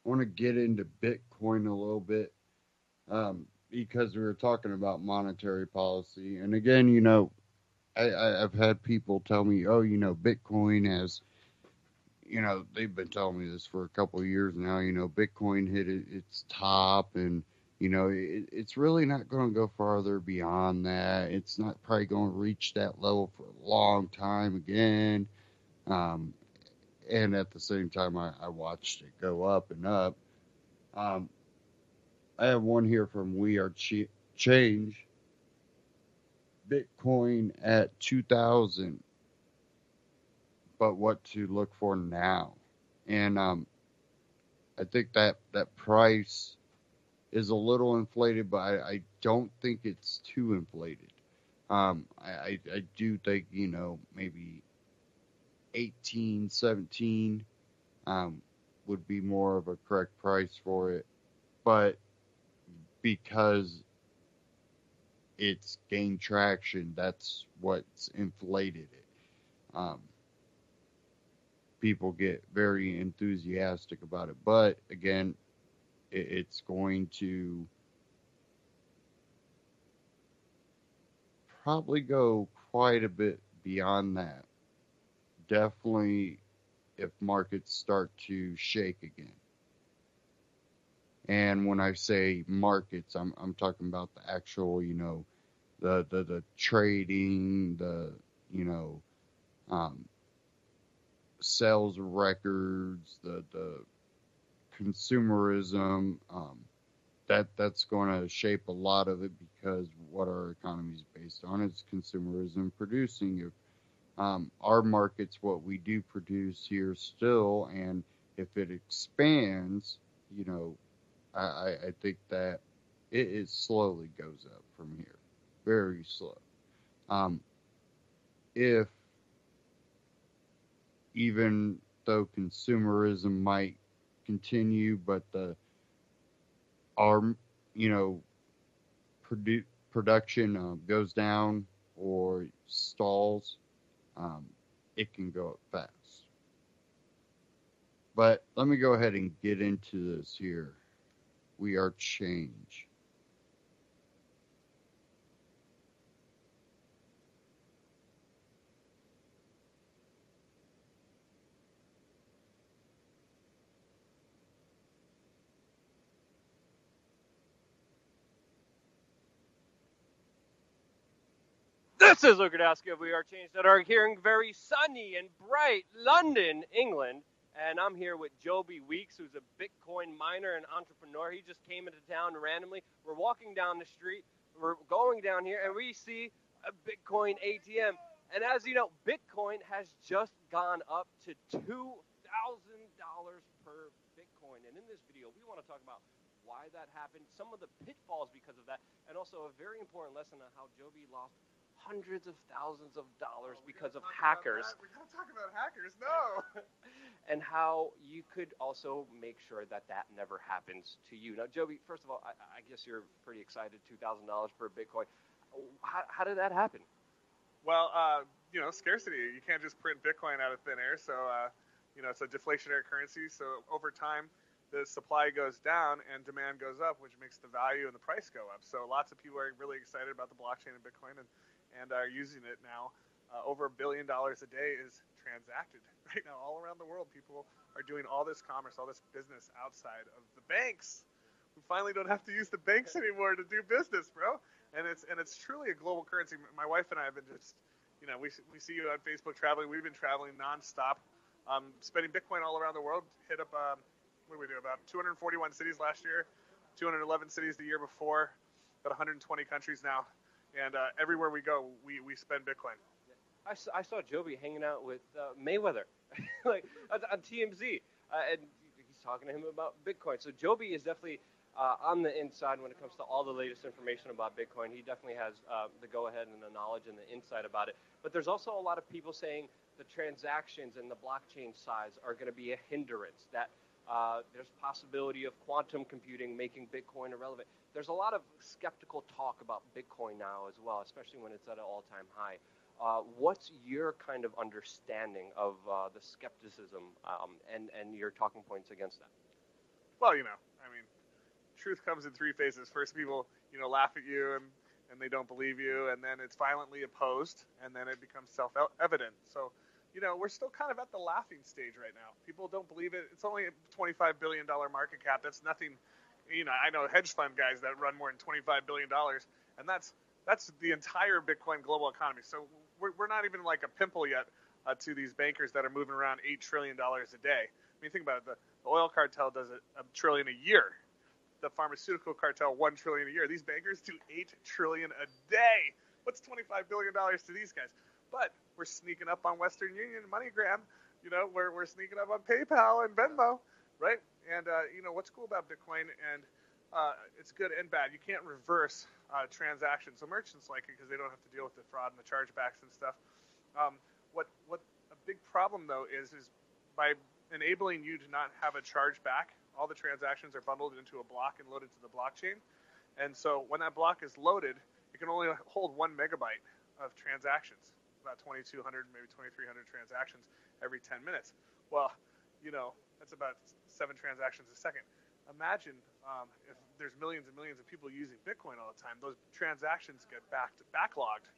I want to get into Bitcoin a little bit because we were talking about monetary policy. And again, I've had people tell me, Bitcoin has, they've been telling me this for a couple of years now, Bitcoin hit its top and, it's really not going to go farther beyond that. It's not probably going to reach that level for a long time again. And at the same time, I watched it go up and up. I have one here from We Are Change. Bitcoin at 2,000, but what to look for now? And I think that price is a little inflated, but I don't think it's too inflated. I do think, maybe 18, 17 would be more of a correct price for it. But because it's gained traction, that's what's inflated it. People get very enthusiastic about it. But again, it's going to probably go quite a bit beyond that. Definitely if markets start to shake again. And when I say markets, I'm talking about the actual, the trading, sales records, the consumerism. That's going to shape a lot of it because what our economy is based on is consumerism producing. If our market's what we do produce here still, and If it expands, you know, I think that it slowly goes up from here, very slow. If even though consumerism might continue, but our you know production goes down or stalls, it can go up fast. But let me go ahead and get into this here. We are change. This is Lukadowski of We Are Change.org here in very sunny and bright London, England. And I'm here with Joby Weeks, who's a Bitcoin miner and entrepreneur. He just came into town randomly. We're walking down the street. We're going down here, and we see a Bitcoin ATM. And as you know, Bitcoin has just gone up to $2,000 per Bitcoin. And in this video, we want to talk about why that happened, some of the pitfalls because of that, and also a very important lesson on how Joby lost hundreds of thousands of dollars because of hackers. We're not talking about hackers, no. And how you could also make sure that that never happens to you. Now, Joby, first of all, I guess you're pretty excited, $2,000 per Bitcoin. How did that happen? Well, scarcity. You can't just print Bitcoin out of thin air. So, it's a deflationary currency. So over time, the supply goes down and demand goes up, which makes the value and the price go up. So lots of people are really excited about the blockchain and Bitcoin and are using it now. Over $1 billion a day is transacted right now all around the world. People are doing all this commerce, all this business outside of the banks. We finally don't have to use the banks anymore to do business, bro. And it's truly a global currency. My wife and I have been just, we see you on Facebook traveling. We've been traveling nonstop, spending Bitcoin all around the world. Hit up, what did we do? About 241 cities last year, 211 cities the year before, about 120 countries now. And everywhere we go, we spend Bitcoin. I saw Joby hanging out with Mayweather, like on TMZ, and he's talking to him about Bitcoin. So Joby is definitely on the inside when it comes to all the latest information about Bitcoin. He definitely has the go-ahead and the knowledge and the insight about it. But there's also a lot of people saying the transactions and the blockchain size are going to be a hindrance, that there's possibility of quantum computing making Bitcoin irrelevant. There's a lot of skeptical talk about Bitcoin now as well, especially when it's at an all-time high. What's your kind of understanding of the skepticism and your talking points against that? Well, truth comes in three phases. First, people, laugh at you and they don't believe you, and then it's violently opposed, and then it becomes self-evident. So, we're still kind of at the laughing stage right now. People don't believe it. It's only a $25 billion market cap. That's nothing. I know hedge fund guys that run more than $25 billion, and that's the entire Bitcoin global economy. So we're not even like a pimple yet to these bankers that are moving around $8 trillion a day. I mean, think about it. The oil cartel does a trillion a year. The pharmaceutical cartel, $1 trillion a year. These bankers do $8 trillion a day. What's $25 billion to these guys? But we're sneaking up on Western Union, MoneyGram. We're sneaking up on PayPal and Venmo, right? And what's cool about Bitcoin, and it's good and bad. You can't reverse transactions. So merchants like it because they don't have to deal with the fraud and the chargebacks and stuff. What a big problem though is by enabling you to not have a chargeback, all the transactions are bundled into a block and loaded to the blockchain. And so when that block is loaded, it can only hold 1 megabyte of transactions, about 2,200, maybe 2,300 transactions every 10 minutes. Well, that's about 7 transactions a second. Imagine if there's millions and millions of people using Bitcoin all the time, those transactions get backlogged.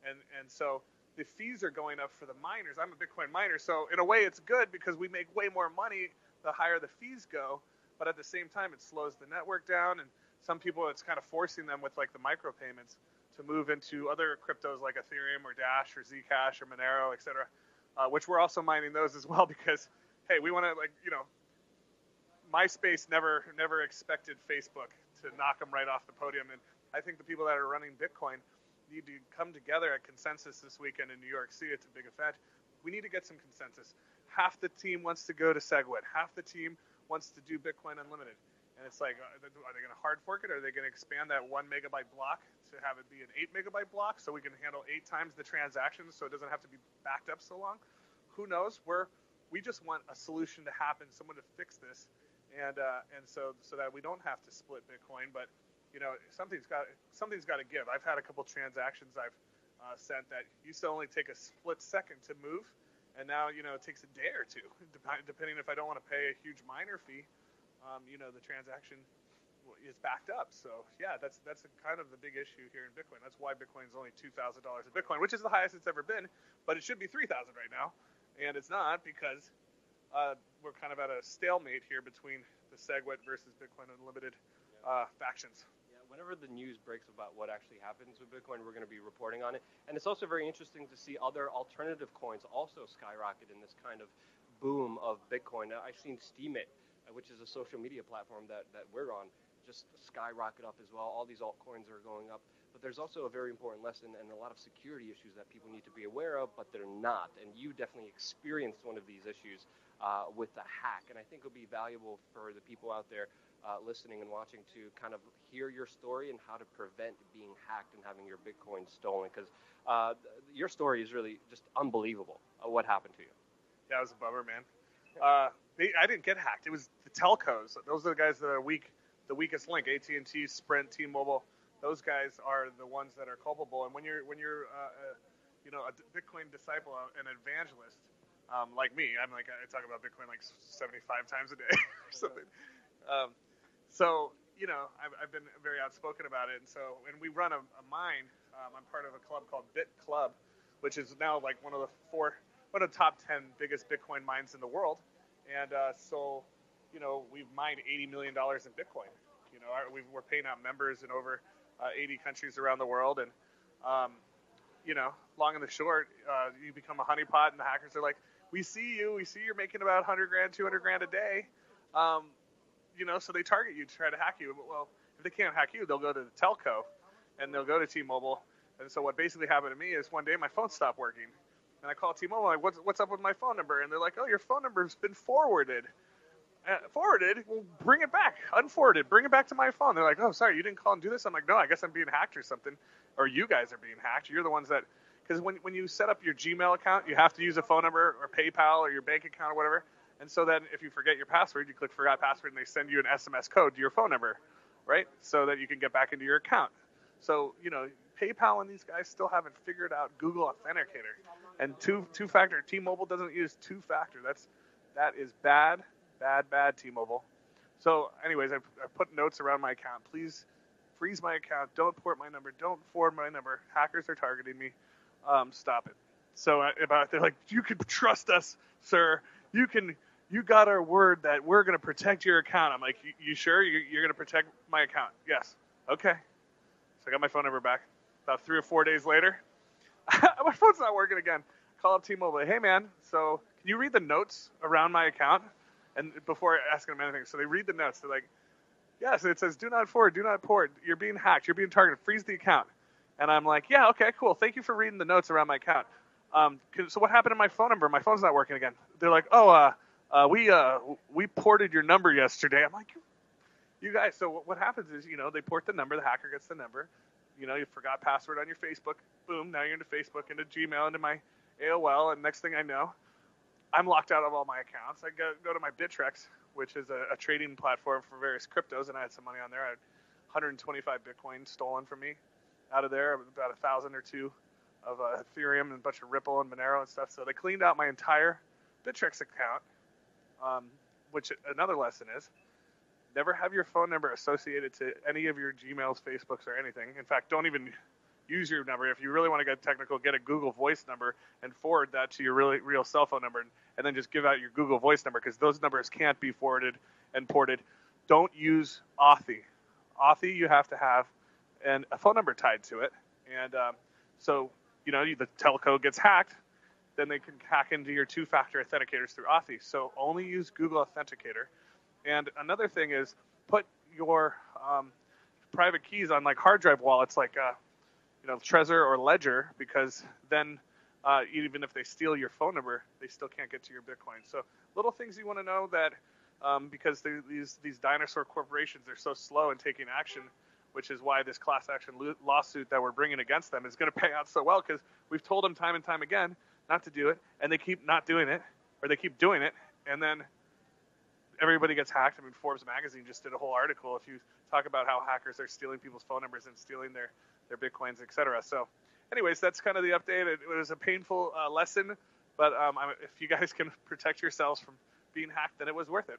And so the fees are going up for the miners. I'm a Bitcoin miner, so in a way it's good because we make way more money the higher the fees go, but at the same time it slows the network down, and some people it's kind of forcing them with like the micropayments to move into other cryptos like Ethereum or Dash or Zcash or Monero, etc., which we're also mining those as well because, hey, we want to MySpace never expected Facebook to knock them right off the podium, and I think the people that are running Bitcoin need to come together at Consensus this weekend in New York City. It's a big event. We need to get some consensus. half the team wants to go to SegWit, half the team wants to do Bitcoin Unlimited. And it's like, are they going to hard fork it, or are they going to expand that 1 megabyte block to have it be an 8 megabyte block so we can handle 8 times the transactions so it doesn't have to be backed up so long? Who knows? We just want a solution to happen, someone to fix this, and so that we don't have to split Bitcoin. But something's got to give. I've had a couple transactions I've sent that used to only take a split second to move, and now it takes a day or two, depending if I don't want to pay a huge miner fee. The transaction is backed up. So yeah, that's kind of the big issue here in Bitcoin. That's why Bitcoin is only $2,000 a Bitcoin, which is the highest it's ever been, but it should be $3,000 right now, and it's not because we're kind of at a stalemate here between the SegWit versus Bitcoin Unlimited factions. Yeah, whenever the news breaks about what actually happens with Bitcoin, we're going to be reporting on it. And it's also very interesting to see other alternative coins also skyrocket in this kind of boom of Bitcoin. Now, I've seen Steemit, which is a social media platform that we're on, just skyrocket up as well. All these altcoins are going up. But there's also a very important lesson and a lot of security issues that people need to be aware of, but they're not. And you definitely experienced one of these issues with the hack. And I think it'll be valuable for the people out there listening and watching to kind of hear your story and how to prevent being hacked and having your Bitcoin stolen. Because your story is really just unbelievable, what happened to you. Yeah, it was a bummer, man. I didn't get hacked. It was the telcos. Those are the guys that are the weakest link. AT&T, Sprint, T-Mobile. Those guys are the ones that are culpable. And when you're a Bitcoin disciple, an evangelist, like me, I talk about Bitcoin like 75 times a day or something. I've been very outspoken about it. And we run a mine. I'm part of a club called Bit Club, which is now like one of the top 10 biggest Bitcoin mines in the world. And we've mined $80 million in Bitcoin. We're paying out members in over 80 countries around the world. And, long and the short, you become a honeypot, and the hackers are like, we see you're making about 100 grand, 200 grand a day. So they target you to try to hack you. Well, if they can't hack you, they'll go to the telco, and they'll go to T-Mobile. And so what basically happened to me is one day my phone stopped working. And I call T-Mobile, like, what's up with my phone number? And they're like, oh, your phone number's been forwarded. Forwarded? Well, bring it back. Unforwarded. Bring it back to my phone. They're like, oh, sorry, you didn't call and do this? I'm like, no, I guess I'm being hacked or something. Or you guys are being hacked. You're the ones that... Because when you set up your Gmail account, you have to use a phone number or PayPal or your bank account or whatever. And so then if you forget your password, you click forgot password, and they send you an SMS code to your phone number, right? So that you can get back into your account. So, PayPal and these guys still haven't figured out Google Authenticator. And two-factor, T-Mobile doesn't use two-factor. That is bad, T-Mobile. So anyways, I put notes around my account. Please freeze my account. Don't port my number. Don't forward my number. Hackers are targeting me. Stop it. So they're like, you can trust us, sir. You got our word that we're going to protect your account. I'm like, you sure? You're going to protect my account? Yes. Okay. So I got my phone number back. About 3 or 4 days later, my phone's not working again. Call up T-Mobile. Hey, man, so can you read the notes around my account? And before asking them anything, so they read the notes. They're like, yes, it says do not forward, do not port. You're being hacked. You're being targeted. Freeze the account. And I'm like, yeah, okay, cool. Thank you for reading the notes around my account. So what happened to my phone number? My phone's not working again. They're like, we ported your number yesterday. I'm like, you guys. So what happens is, they port the number. The hacker gets the number. You forgot password on your Facebook. Boom, now you're into Facebook, into Gmail, into my AOL, and next thing I know, I'm locked out of all my accounts. I go to my Bittrex, which is a trading platform for various cryptos, and I had some money on there. I had 125 Bitcoin stolen from me out of there, about 1,000 or 2 of Ethereum and a bunch of Ripple and Monero and stuff. So they cleaned out my entire Bittrex account, which another lesson is, never have your phone number associated to any of your Gmails, Facebooks, or anything. In fact, don't even use your number. If you really want to get technical, get a Google Voice number and forward that to your real cell phone number, and then just give out your Google Voice number, because those numbers can't be forwarded and ported. Don't use Authy. Authy, you have to have a phone number tied to it. And so, the telco gets hacked, then they can hack into your two-factor authenticators through Authy. So only use Google Authenticator. And another thing is put your private keys on like hard drive wallets like Trezor or Ledger, because then Even if they steal your phone number, they still can't get to your Bitcoin. So little things you want to know that because these dinosaur corporations are so slow in taking action, which is why this class action lawsuit that we're bringing against them is going to pay out so well, because we've told them time and time again not to do it, and they keep not doing it, or they keep doing it, and then everybody gets hacked. I mean, Forbes magazine just did a whole article if you talk about how hackers are stealing people's phone numbers and stealing their Bitcoins, etc. So anyways, that's kind of the update. It was a painful lesson, but if you guys can protect yourselves from being hacked, then it was worth it.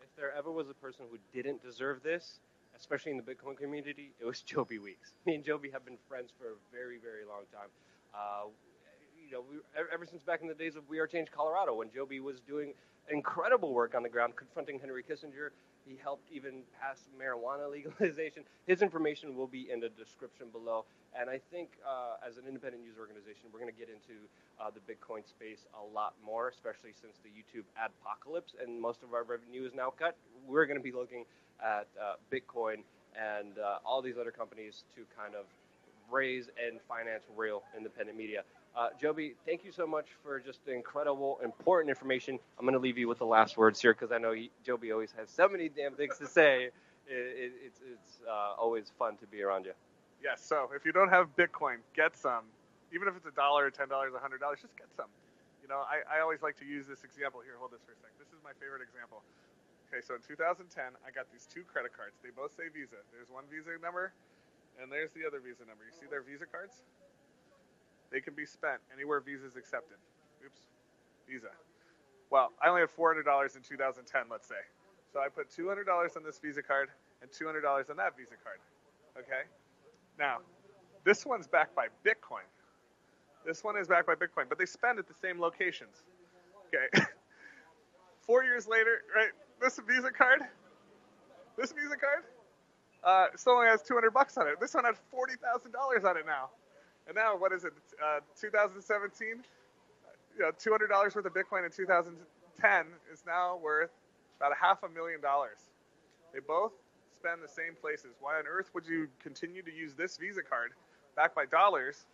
If there ever was a person who didn't deserve this, especially in the Bitcoin community, it was Joby Weeks. Me and Joby have been friends for a very, very long time. Ever since back in the days of We Are Change Colorado, when Joby was doing incredible work on the ground, confronting Henry Kissinger. He helped even pass marijuana legalization. His information will be in the description below. And I think as an independent news organization, we're going to get into the Bitcoin space a lot more, especially since the YouTube adpocalypse and most of our revenue is now cut. We're going to be looking at Bitcoin and all these other companies to kind of raise and finance real independent media. Joby, thank you so much for just the incredible, important information. I'm going to leave you with the last words here because I know Joby always has so many damn things to say. It's always fun to be around you. Yes, so if you don't have Bitcoin, get some. Even if it's $1 or $10 or $100, just get some. You know, I always like to use this example. Here, hold this for a second. This is my favorite example. Okay, so in 2010, I got these two credit cards. They both say Visa. There's one Visa number, and there's the other Visa number. You see their Visa cards? They can be spent anywhere Visa's accepted. Oops, Visa. Well, I only have $400 in 2010, let's say. So I put $200 on this Visa card and $200 on that Visa card. Okay? Now, this one's backed by Bitcoin. This one is backed by Bitcoin, but they spend at the same locations. Okay? 4 years later, right? This Visa card still only has $200 on it. This one had $40,000 on it now. And now, what is it? 2017, $200 worth of Bitcoin in 2010 is now worth about $500,000. They both spend the same places. Why on earth would you continue to use this Visa card backed by dollars,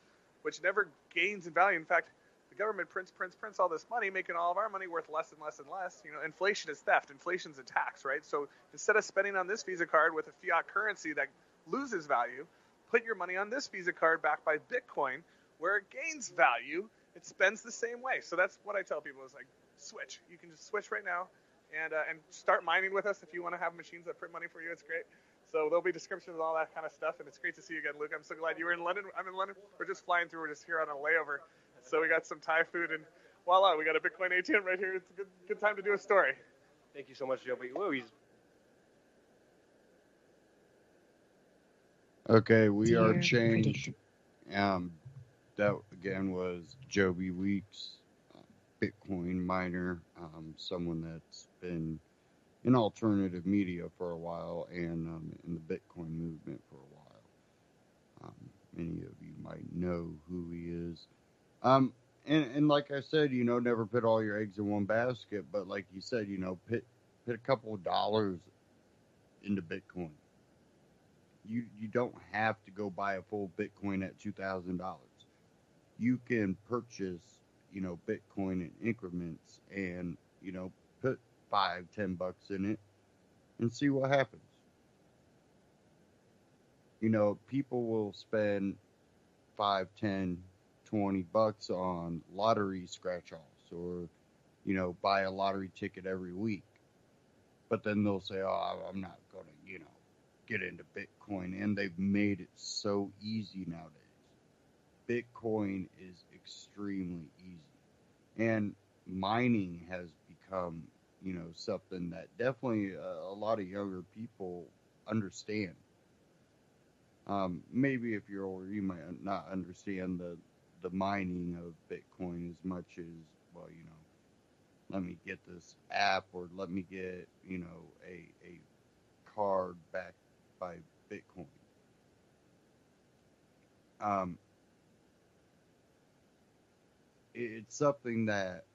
which never gains in value? In fact, the government prints all this money, making all of our money worth less and less and less. You know, inflation is theft. Inflation's a tax, right? So instead of spending on this Visa card with a fiat currency that loses value, put your money on this Visa card backed by Bitcoin, where it gains value. It spends the same way. So that's what I tell people is like, switch. You can just switch right now and start mining with us if you want to have machines that print money for you. It's great. So there'll be descriptions and all that kind of stuff. And it's great to see you again, Luke. I'm so glad you were in London. I'm in London. We're just flying through. We're just here on a layover. So we got some Thai food and voila, we got a Bitcoin ATM right here. It's a good time to do a story. Thank you so much, Joby. Okay, We Are Change. That again was Joby Weeks, Bitcoin miner, someone that's been in alternative media for a while and in the Bitcoin movement for a while. Many of you might know who he is. And like I said, never put all your eggs in one basket, but like you said, put a couple of dollars into Bitcoin. You don't have to go buy a full Bitcoin at $2,000. You can purchase, Bitcoin in increments and, put $5-10 in it and see what happens. People will spend $5, $10, $20 on lottery scratch-offs or, buy a lottery ticket every week. But then they'll say, oh, I'm not going to, get into Bitcoin. And they've made it so easy nowadays. Bitcoin is extremely easy. And mining has become, something that definitely a lot of younger people understand. Maybe if you're older, you might not understand the mining of Bitcoin as much as, well, let me get this app or let me get, a card backed by Bitcoin. It's something that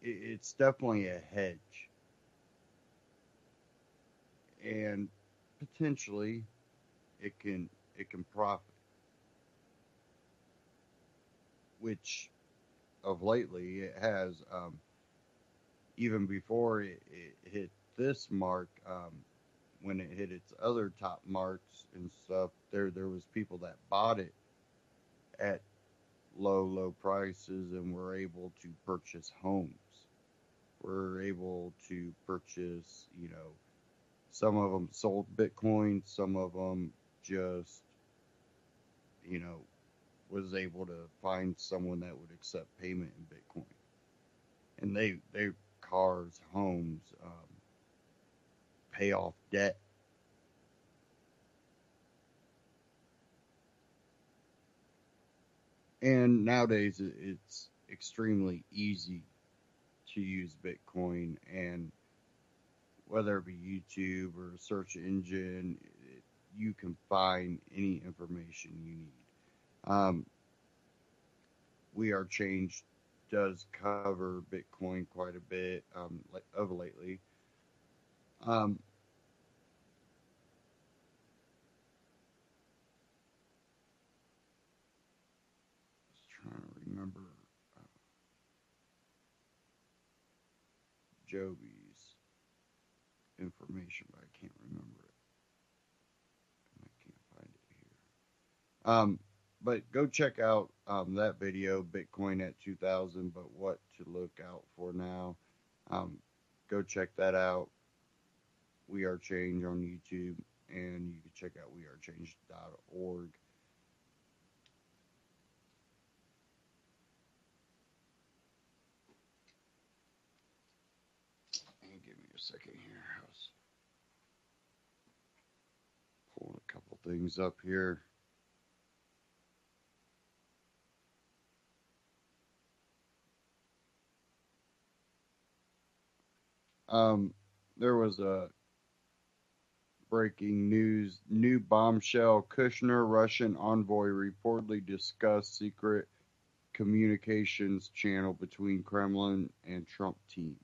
it's definitely a hedge, and potentially it can profit. which of lately it has. Even before it hit this mark, when it hit its other top marks and stuff, there was people that bought it at low prices and were able to purchase homes. Were able to purchase, some of them sold Bitcoin, some of them just, you know, was able to find someone that would accept payment in Bitcoin. And they cars, homes, pay off debt. And nowadays it's extremely easy to use Bitcoin, and whether it be YouTube or a search engine, you can find any information you need. We Are Changed does cover Bitcoin quite a bit of lately. Just trying to remember Joby's information, but I can't remember it. I can't find it here. But go check out that video, Bitcoin at 2000, but what to look out for now. Go check that out. We Are Change on YouTube, and you can check out wearechange.org. And give me a second here. I was pulling a couple things up here. There was a breaking news, new bombshell. Kushner, Russian envoy, reportedly discussed secret communications channel between Kremlin and Trump team.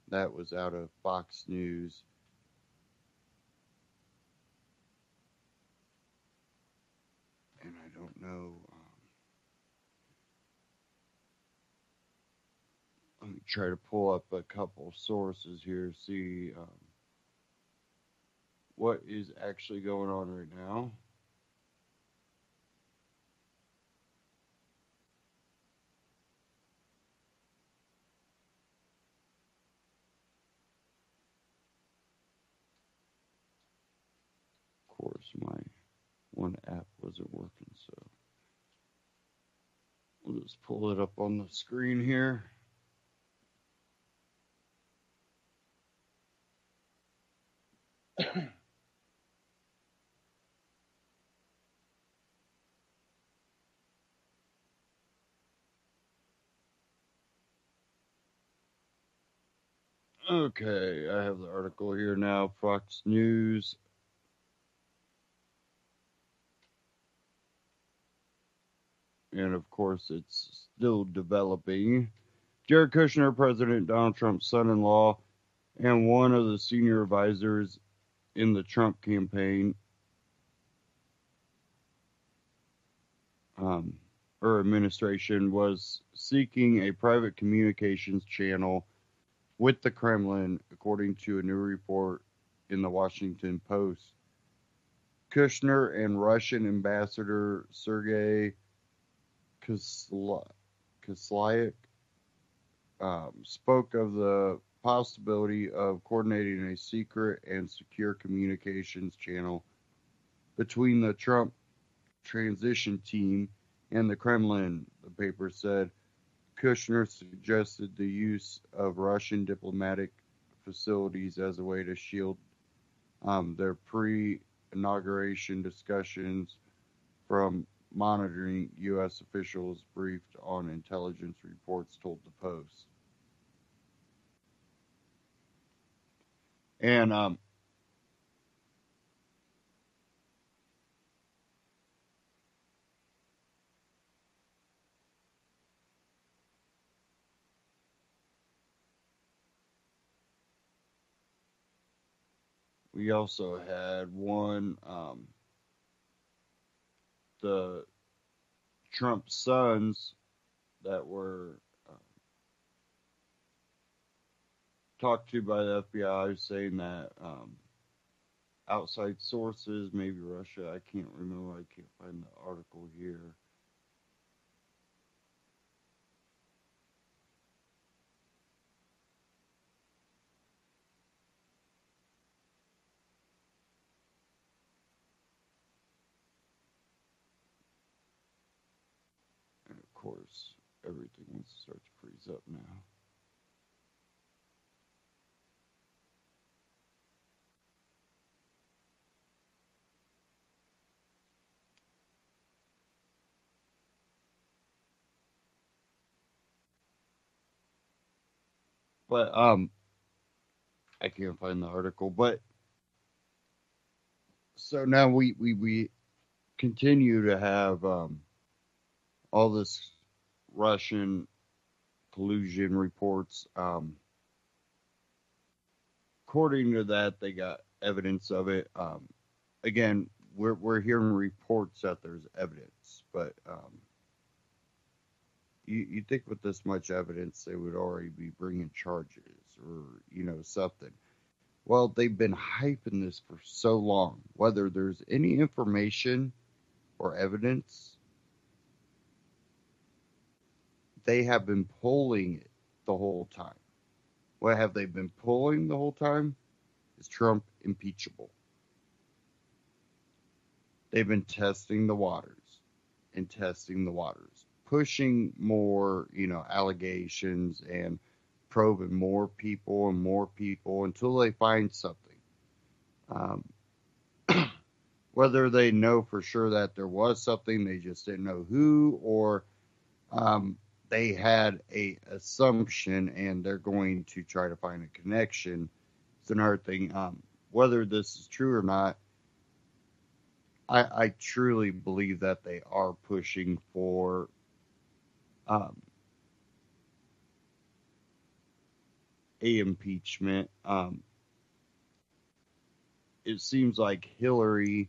That was out of Fox News. And I don't know. Let me try to pull up a couple sources here, see what is actually going on right now. Of course, my one app wasn't working, so we'll just pull it up on the screen here. Okay, I have the article here now, Fox News. And of course, it's still developing. Jared Kushner, President Donald Trump's son-in-law, and one of the senior advisors in the Trump campaign, or administration, was seeking a private communications channel with the Kremlin, according to a new report in the Washington Post. Kushner and Russian Ambassador Sergei Kislyak spoke of the possibility of coordinating a secret and secure communications channel between the Trump transition team and the Kremlin, the paper said. Kushner suggested the use of Russian diplomatic facilities as a way to shield their pre-inauguration discussions from monitoring U.S. officials briefed on intelligence reports, told the Post. And we also had one, the Trump sons that were talked to by the FBI saying that outside sources, maybe Russia, I can't remember, I can't find the article here. And of course, everything wants to start to freeze up now. But I can't find the article. But so now we continue to have all this Russian collusion reports. According to that, they got evidence of it. Again, we're hearing reports that there's evidence, but you think with this much evidence, they would already be bringing charges or something. Well, they've been hyping this for so long. Whether there's any information or evidence, they have been pulling it the whole time. What have they been pulling the whole time? Is Trump impeachable? They've been testing the waters and testing the waters, pushing more, allegations and probing more people until they find something. Whether they know for sure that there was something, they just didn't know who, or they had a assumption and they're going to try to find a connection. It's another thing. Whether this is true or not, I truly believe that they are pushing for a impeachment. It seems like Hillary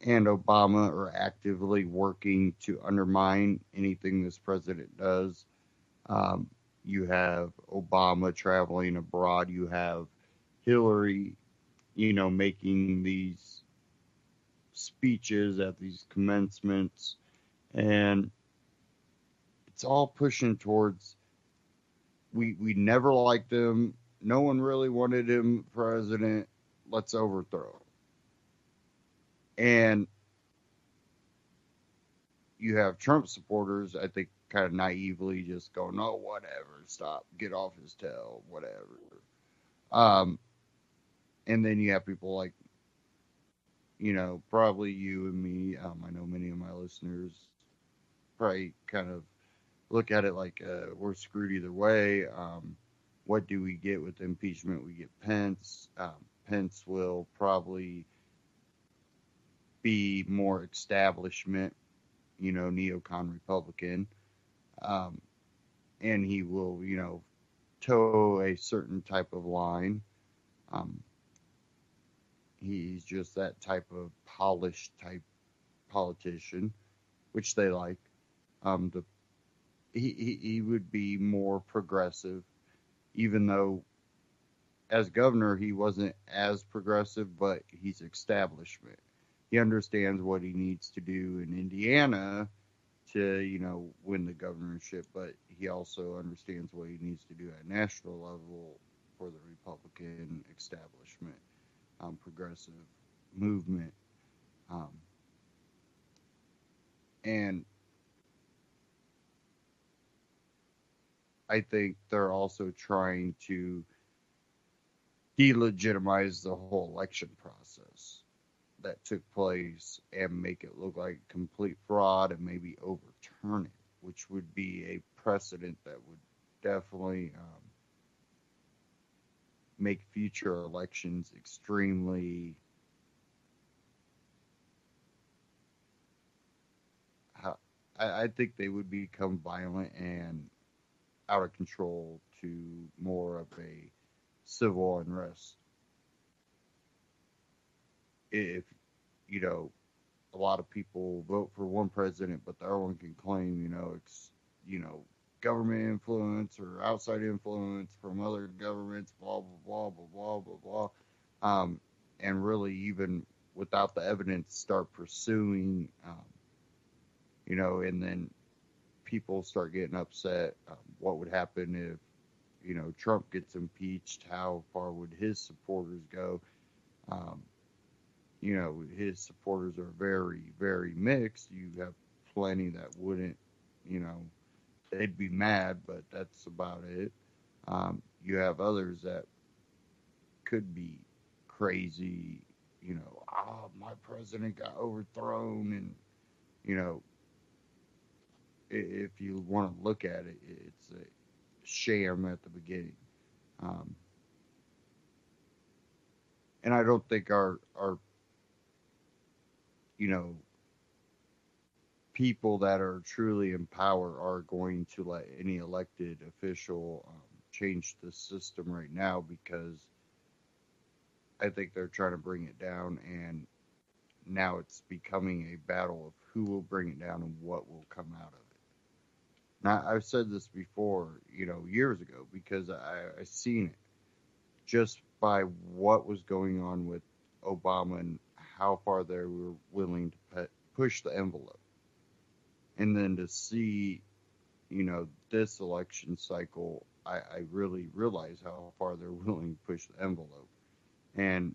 and Obama are actively working to undermine anything this president does. You have Obama traveling abroad. You have Hillary, making these speeches at these commencements. And it's all pushing towards, we never liked him. No one really wanted him president. Let's overthrow him. And you have Trump supporters, I think, kind of naively just going, "Oh, whatever, stop, get off his tail, whatever." And then you have people like, probably you and me. I know many of my listeners probably kind of look at it like we're screwed either way. What do we get with impeachment? We get Pence. Pence will probably be more establishment, neocon Republican. And he will, toe a certain type of line. He's just that type of polished type politician, which they like. He would be more progressive, even though as governor he wasn't as progressive, but he's establishment. He understands what he needs to do in Indiana to, win the governorship, but he also understands what he needs to do at national level for the Republican establishment, progressive movement. And I think they're also trying to delegitimize the whole election process that took place and make it look like complete fraud and maybe overturn it, which would be a precedent that would definitely make future elections extremely I think they would become violent and out of control to more of a civil unrest. If, a lot of people vote for one president, but the other one can claim, government influence or outside influence from other governments, blah, blah, blah, blah, blah, blah, blah. And really, even without the evidence, start pursuing, and then people start getting upset. What would happen if, Trump gets impeached? How far would his supporters go? His supporters are very, very mixed. You have plenty that wouldn't, they'd be mad, but that's about it. You have others that could be crazy, my president got overthrown. And, if you want to look at it, it's a sham at the beginning. And I don't think our people that are truly in power are going to let any elected official change the system right now, because I think they're trying to bring it down, and now it's becoming a battle of who will bring it down and what will come out of it. Now, I've said this before, years ago, because I seen it just by what was going on with Obama and how far they were willing to push the envelope. And then to see, this election cycle, I really realize how far they're willing to push the envelope. And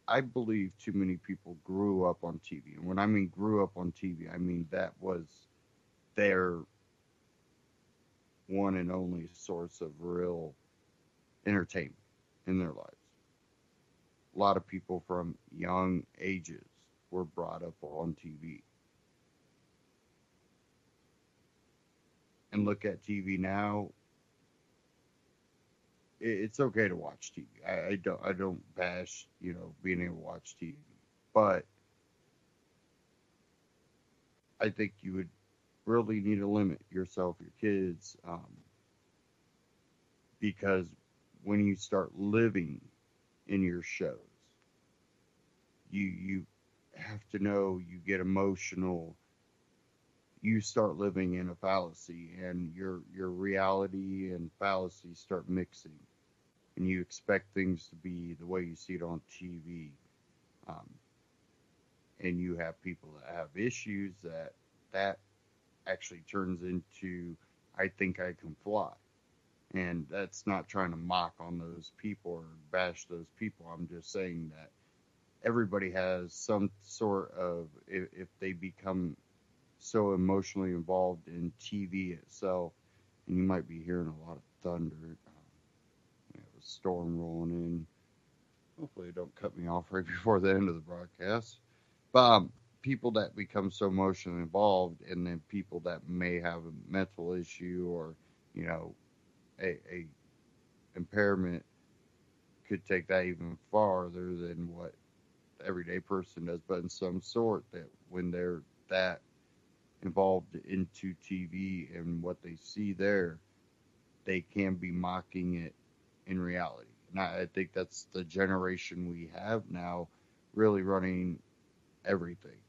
I believe too many people grew up on TV. And when I mean grew up on TV, I mean that was their one and only source of real entertainment in their lives. A lot of people from young ages were brought up on TV. And look at TV now. It's okay to watch TV. I don't bash, being able to watch TV. But I think you would really need to limit yourself, your kids, because when you start living in your shows, you have to know, you get emotional, you start living in a fallacy, and your reality and fallacy start mixing, and you expect things to be the way you see it on TV, and you have people that have issues that actually turns into, I think I can fly. And that's not trying to mock on those people or bash those people. I'm just saying that everybody has some sort of, if they become so emotionally involved in TV itself, and you might be hearing a lot of thunder, a storm rolling in. Hopefully, don't cut me off right before the end of the broadcast. But people that become so emotionally involved, and then people that may have a mental issue or, a impairment, could take that even farther than what the everyday person does. But in some sort, that when they're that involved into TV and what they see there, they can be mocking it in reality. And I think that's the generation we have now really running everything,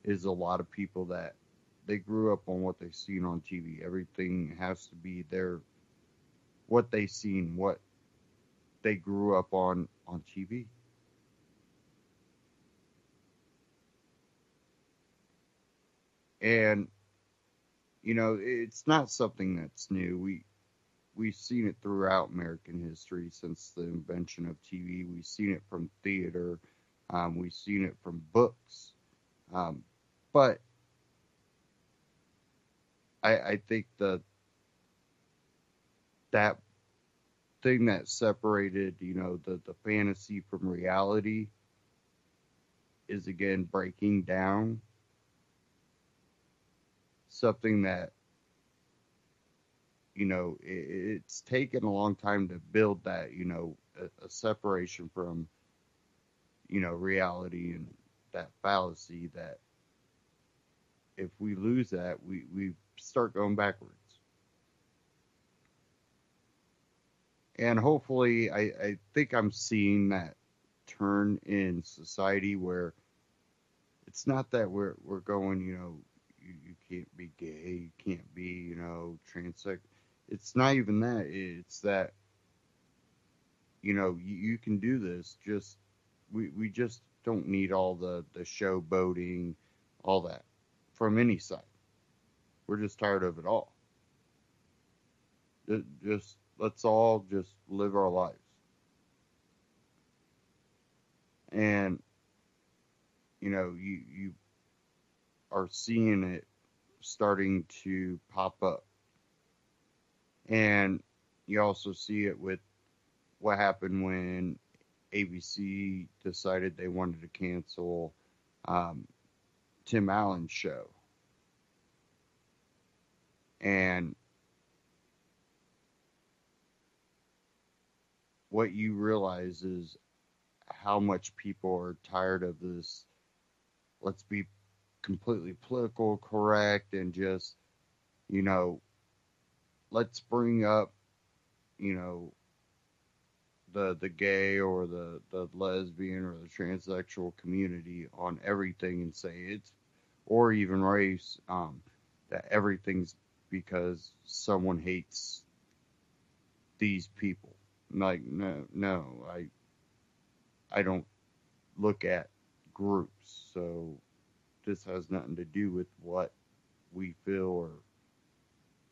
is a lot of people that they grew up on what they've seen on TV. Everything has to be what they seen, what they grew up on TV. And, it's not something that's new. We've seen it throughout American history since the invention of TV. We've seen it from theater. We've seen it from books. But I think that thing that separated, the fantasy from reality is, again, breaking down. Something that, it's taken a long time to build that, a separation from, reality and that fallacy, that if we lose that, we start going backwards. And hopefully, I think I'm seeing that turn in society where it's not that we're going, you can't be gay, you can't be, transex. It's not even that. It's that, you can do this. Just we just don't need all the showboating, all that from any side. We're just tired of it all. Just let's all just live our lives. And you are seeing it starting to pop up. And you also see it with what happened when ABC decided they wanted to cancel Tim Allen's show. And what you realize is how much people are tired of this. Let's be completely political correct and just, let's bring up, the gay or the lesbian or the transsexual community on everything and say it's, or even race, that everything's because someone hates these people. Like, no, I don't look at groups, so this has nothing to do with what we feel, or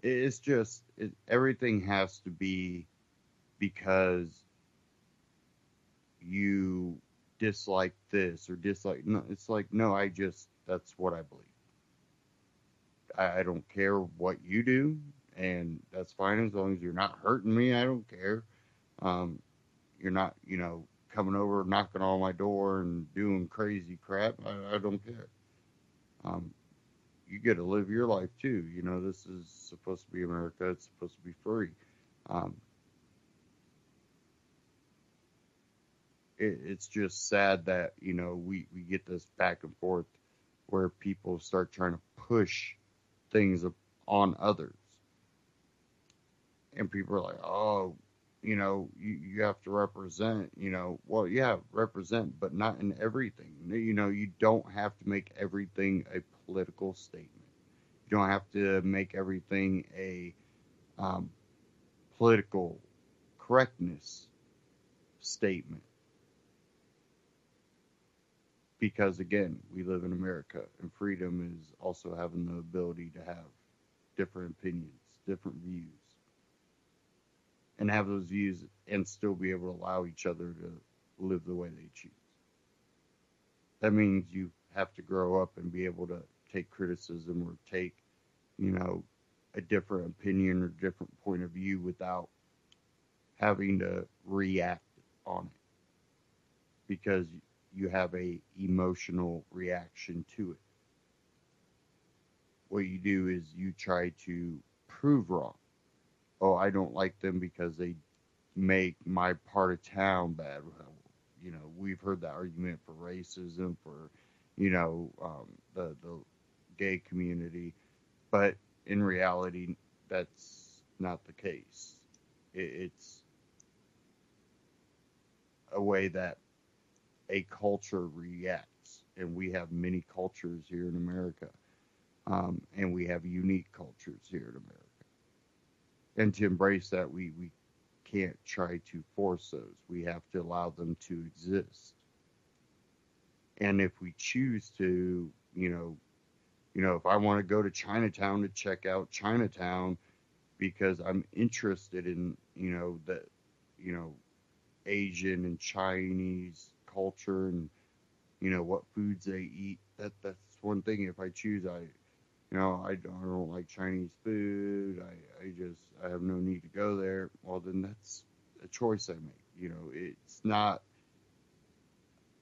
it's just everything has to be because you dislike this or dislike. No, it's like, no, that's what I believe. I don't care what you do, and that's fine as long as you're not hurting me. I don't care. You're not, coming over, knocking on my door and doing crazy crap. I don't care. You get to live your life too. This is supposed to be America. It's supposed to be free. It's just sad that, we get this back and forth where people start trying to push things on others. And people are like, oh, you have to represent, well, yeah, represent, but not in everything. You don't have to make everything a political statement. You don't have to make everything a political correctness statement. Because, again, we live in America, and freedom is also having the ability to have different opinions, different views, and have those views and still be able to allow each other to live the way they choose. That means you have to grow up and be able to take criticism or take, a different opinion or different point of view without having to react on it. Because you have a emotional reaction to it. What you do is you try to prove wrong. Oh, I don't like them because they make my part of town bad. We've heard that argument for racism, for, the gay community. But in reality, that's not the case. It's a way that a culture reacts. And we have many cultures here in America. And we have unique cultures here in America. And to embrace that, we can't try to force those. We have to allow them to exist. And if we choose to, if I want to go to Chinatown to check out Chinatown because I'm interested in, the, Asian and Chinese culture and, what foods they eat, that's one thing. If I choose, I don't like Chinese food. I have no need to go there. Well, then that's a choice I make. It's not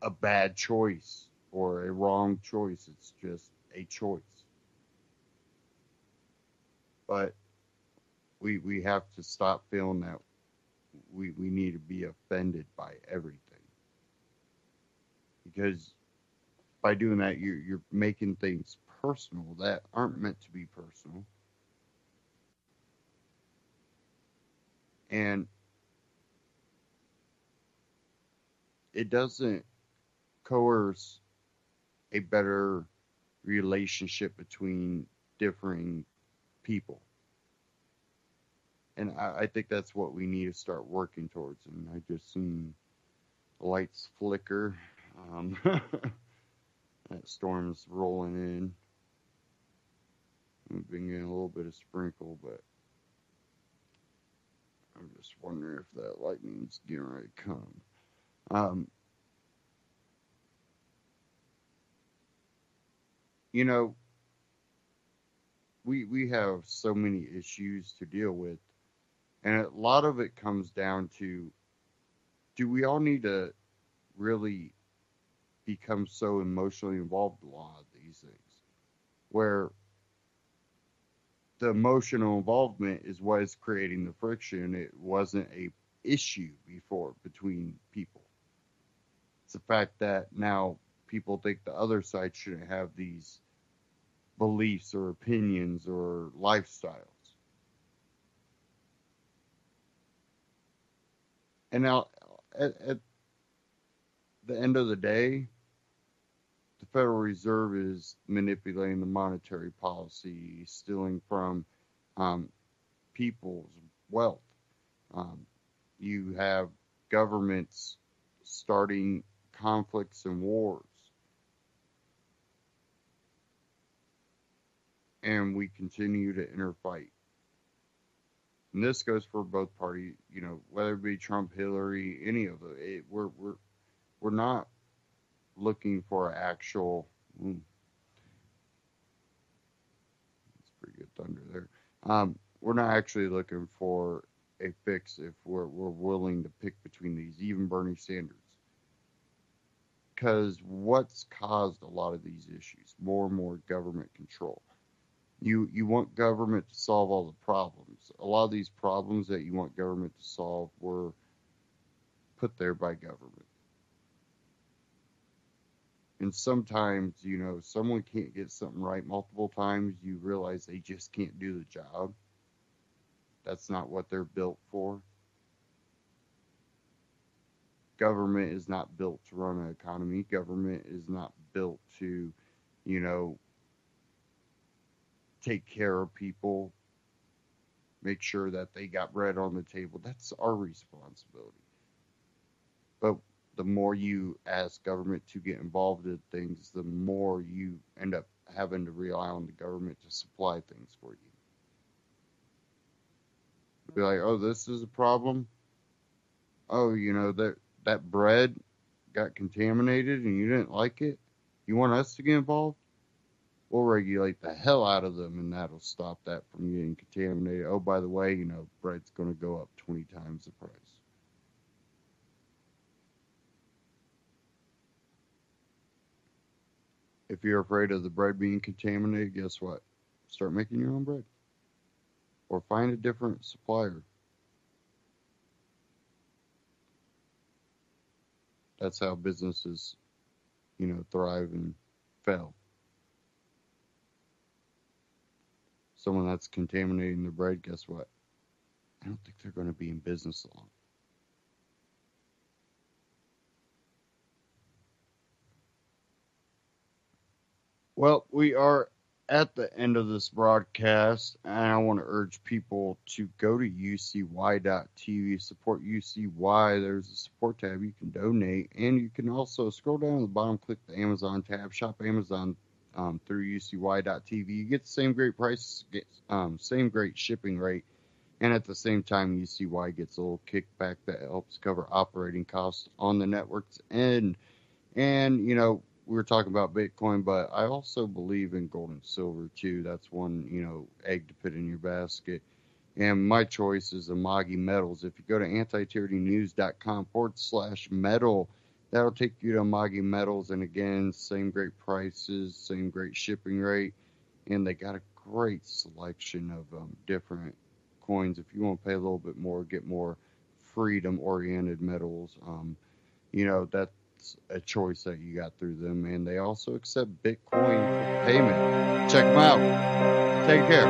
a bad choice or a wrong choice. It's just a choice. But we have to stop feeling that we need to be offended by everything. Because by doing that, you're making things personal that aren't meant to be personal. And it doesn't coerce a better relationship between differing people. And I think that's what we need to start working towards. And I just seen the lights flicker. That storm's rolling in. We've been getting a little bit of sprinkle, but I'm just wondering if that lightning's getting ready to come. You know, we have so many issues to deal with, and a lot of it comes down to, do we all need to really become so emotionally involved in a lot of these things, where the emotional involvement is what is creating the friction? It wasn't a issue before between people. It's the fact that now people think the other side shouldn't have these beliefs or opinions or lifestyles. And now, at the end of the day, the Federal Reserve is manipulating the monetary policy, stealing from people's wealth. You have governments starting conflicts and wars. And we continue to interfight. And this goes for both parties, you know, whether it be Trump, Hillary, any of it. We're not looking for actual. It's pretty good thunder there. We're not actually looking for a fix if we're willing to pick between these, even Bernie Sanders. Because what's caused a lot of these issues? More and more government control. You want government to solve all the problems. A lot of these problems that you want government to solve were put there by government. And sometimes, you know, someone can't get something right multiple times. You realize they just can't do the job. That's not what they're built for. Government is not built to run an economy. Government is not built to, you know, take care of people, make sure that they got bread on the table. That's our responsibility. But the more you ask government to get involved in things, the more you end up having to rely on the government to supply things for you. Be like, oh, this is a problem. Oh, you know, that bread got contaminated and you didn't like it. You want us to get involved? We'll regulate the hell out of them, and that'll stop that from getting contaminated. Oh, by the way, you know, bread's going to go up 20 times the price. If you're afraid of the bread being contaminated, guess what? Start making your own bread. Or find a different supplier. That's how businesses, you know, thrive and fail. Someone that's contaminating their bread, guess what? I don't think they're going to be in business long. Well, we are at the end of this broadcast, and I want to urge people to go to ucy.tv, support UCY. There's a support tab. You can donate, and you can also scroll down to the bottom, click the Amazon tab, shop Amazon through ucy.tv. You get the same great price, same great shipping rate, and at the same time, UCY gets a little kickback that helps cover operating costs on the network's end. And, you know, we were talking about Bitcoin, but I also believe in gold and silver too. That's one, you know, egg to put in your basket. And my choice is Amagi Metals. If you go to antityrannynews.com/metal, that'll take you to Amagi Metals. And again, same great prices, same great shipping rate. And they got a great selection of different coins. If you want to pay a little bit more, get more freedom-oriented metals, you know, that's a choice that you got through them. And they also accept Bitcoin for payment. Check them out. Take care.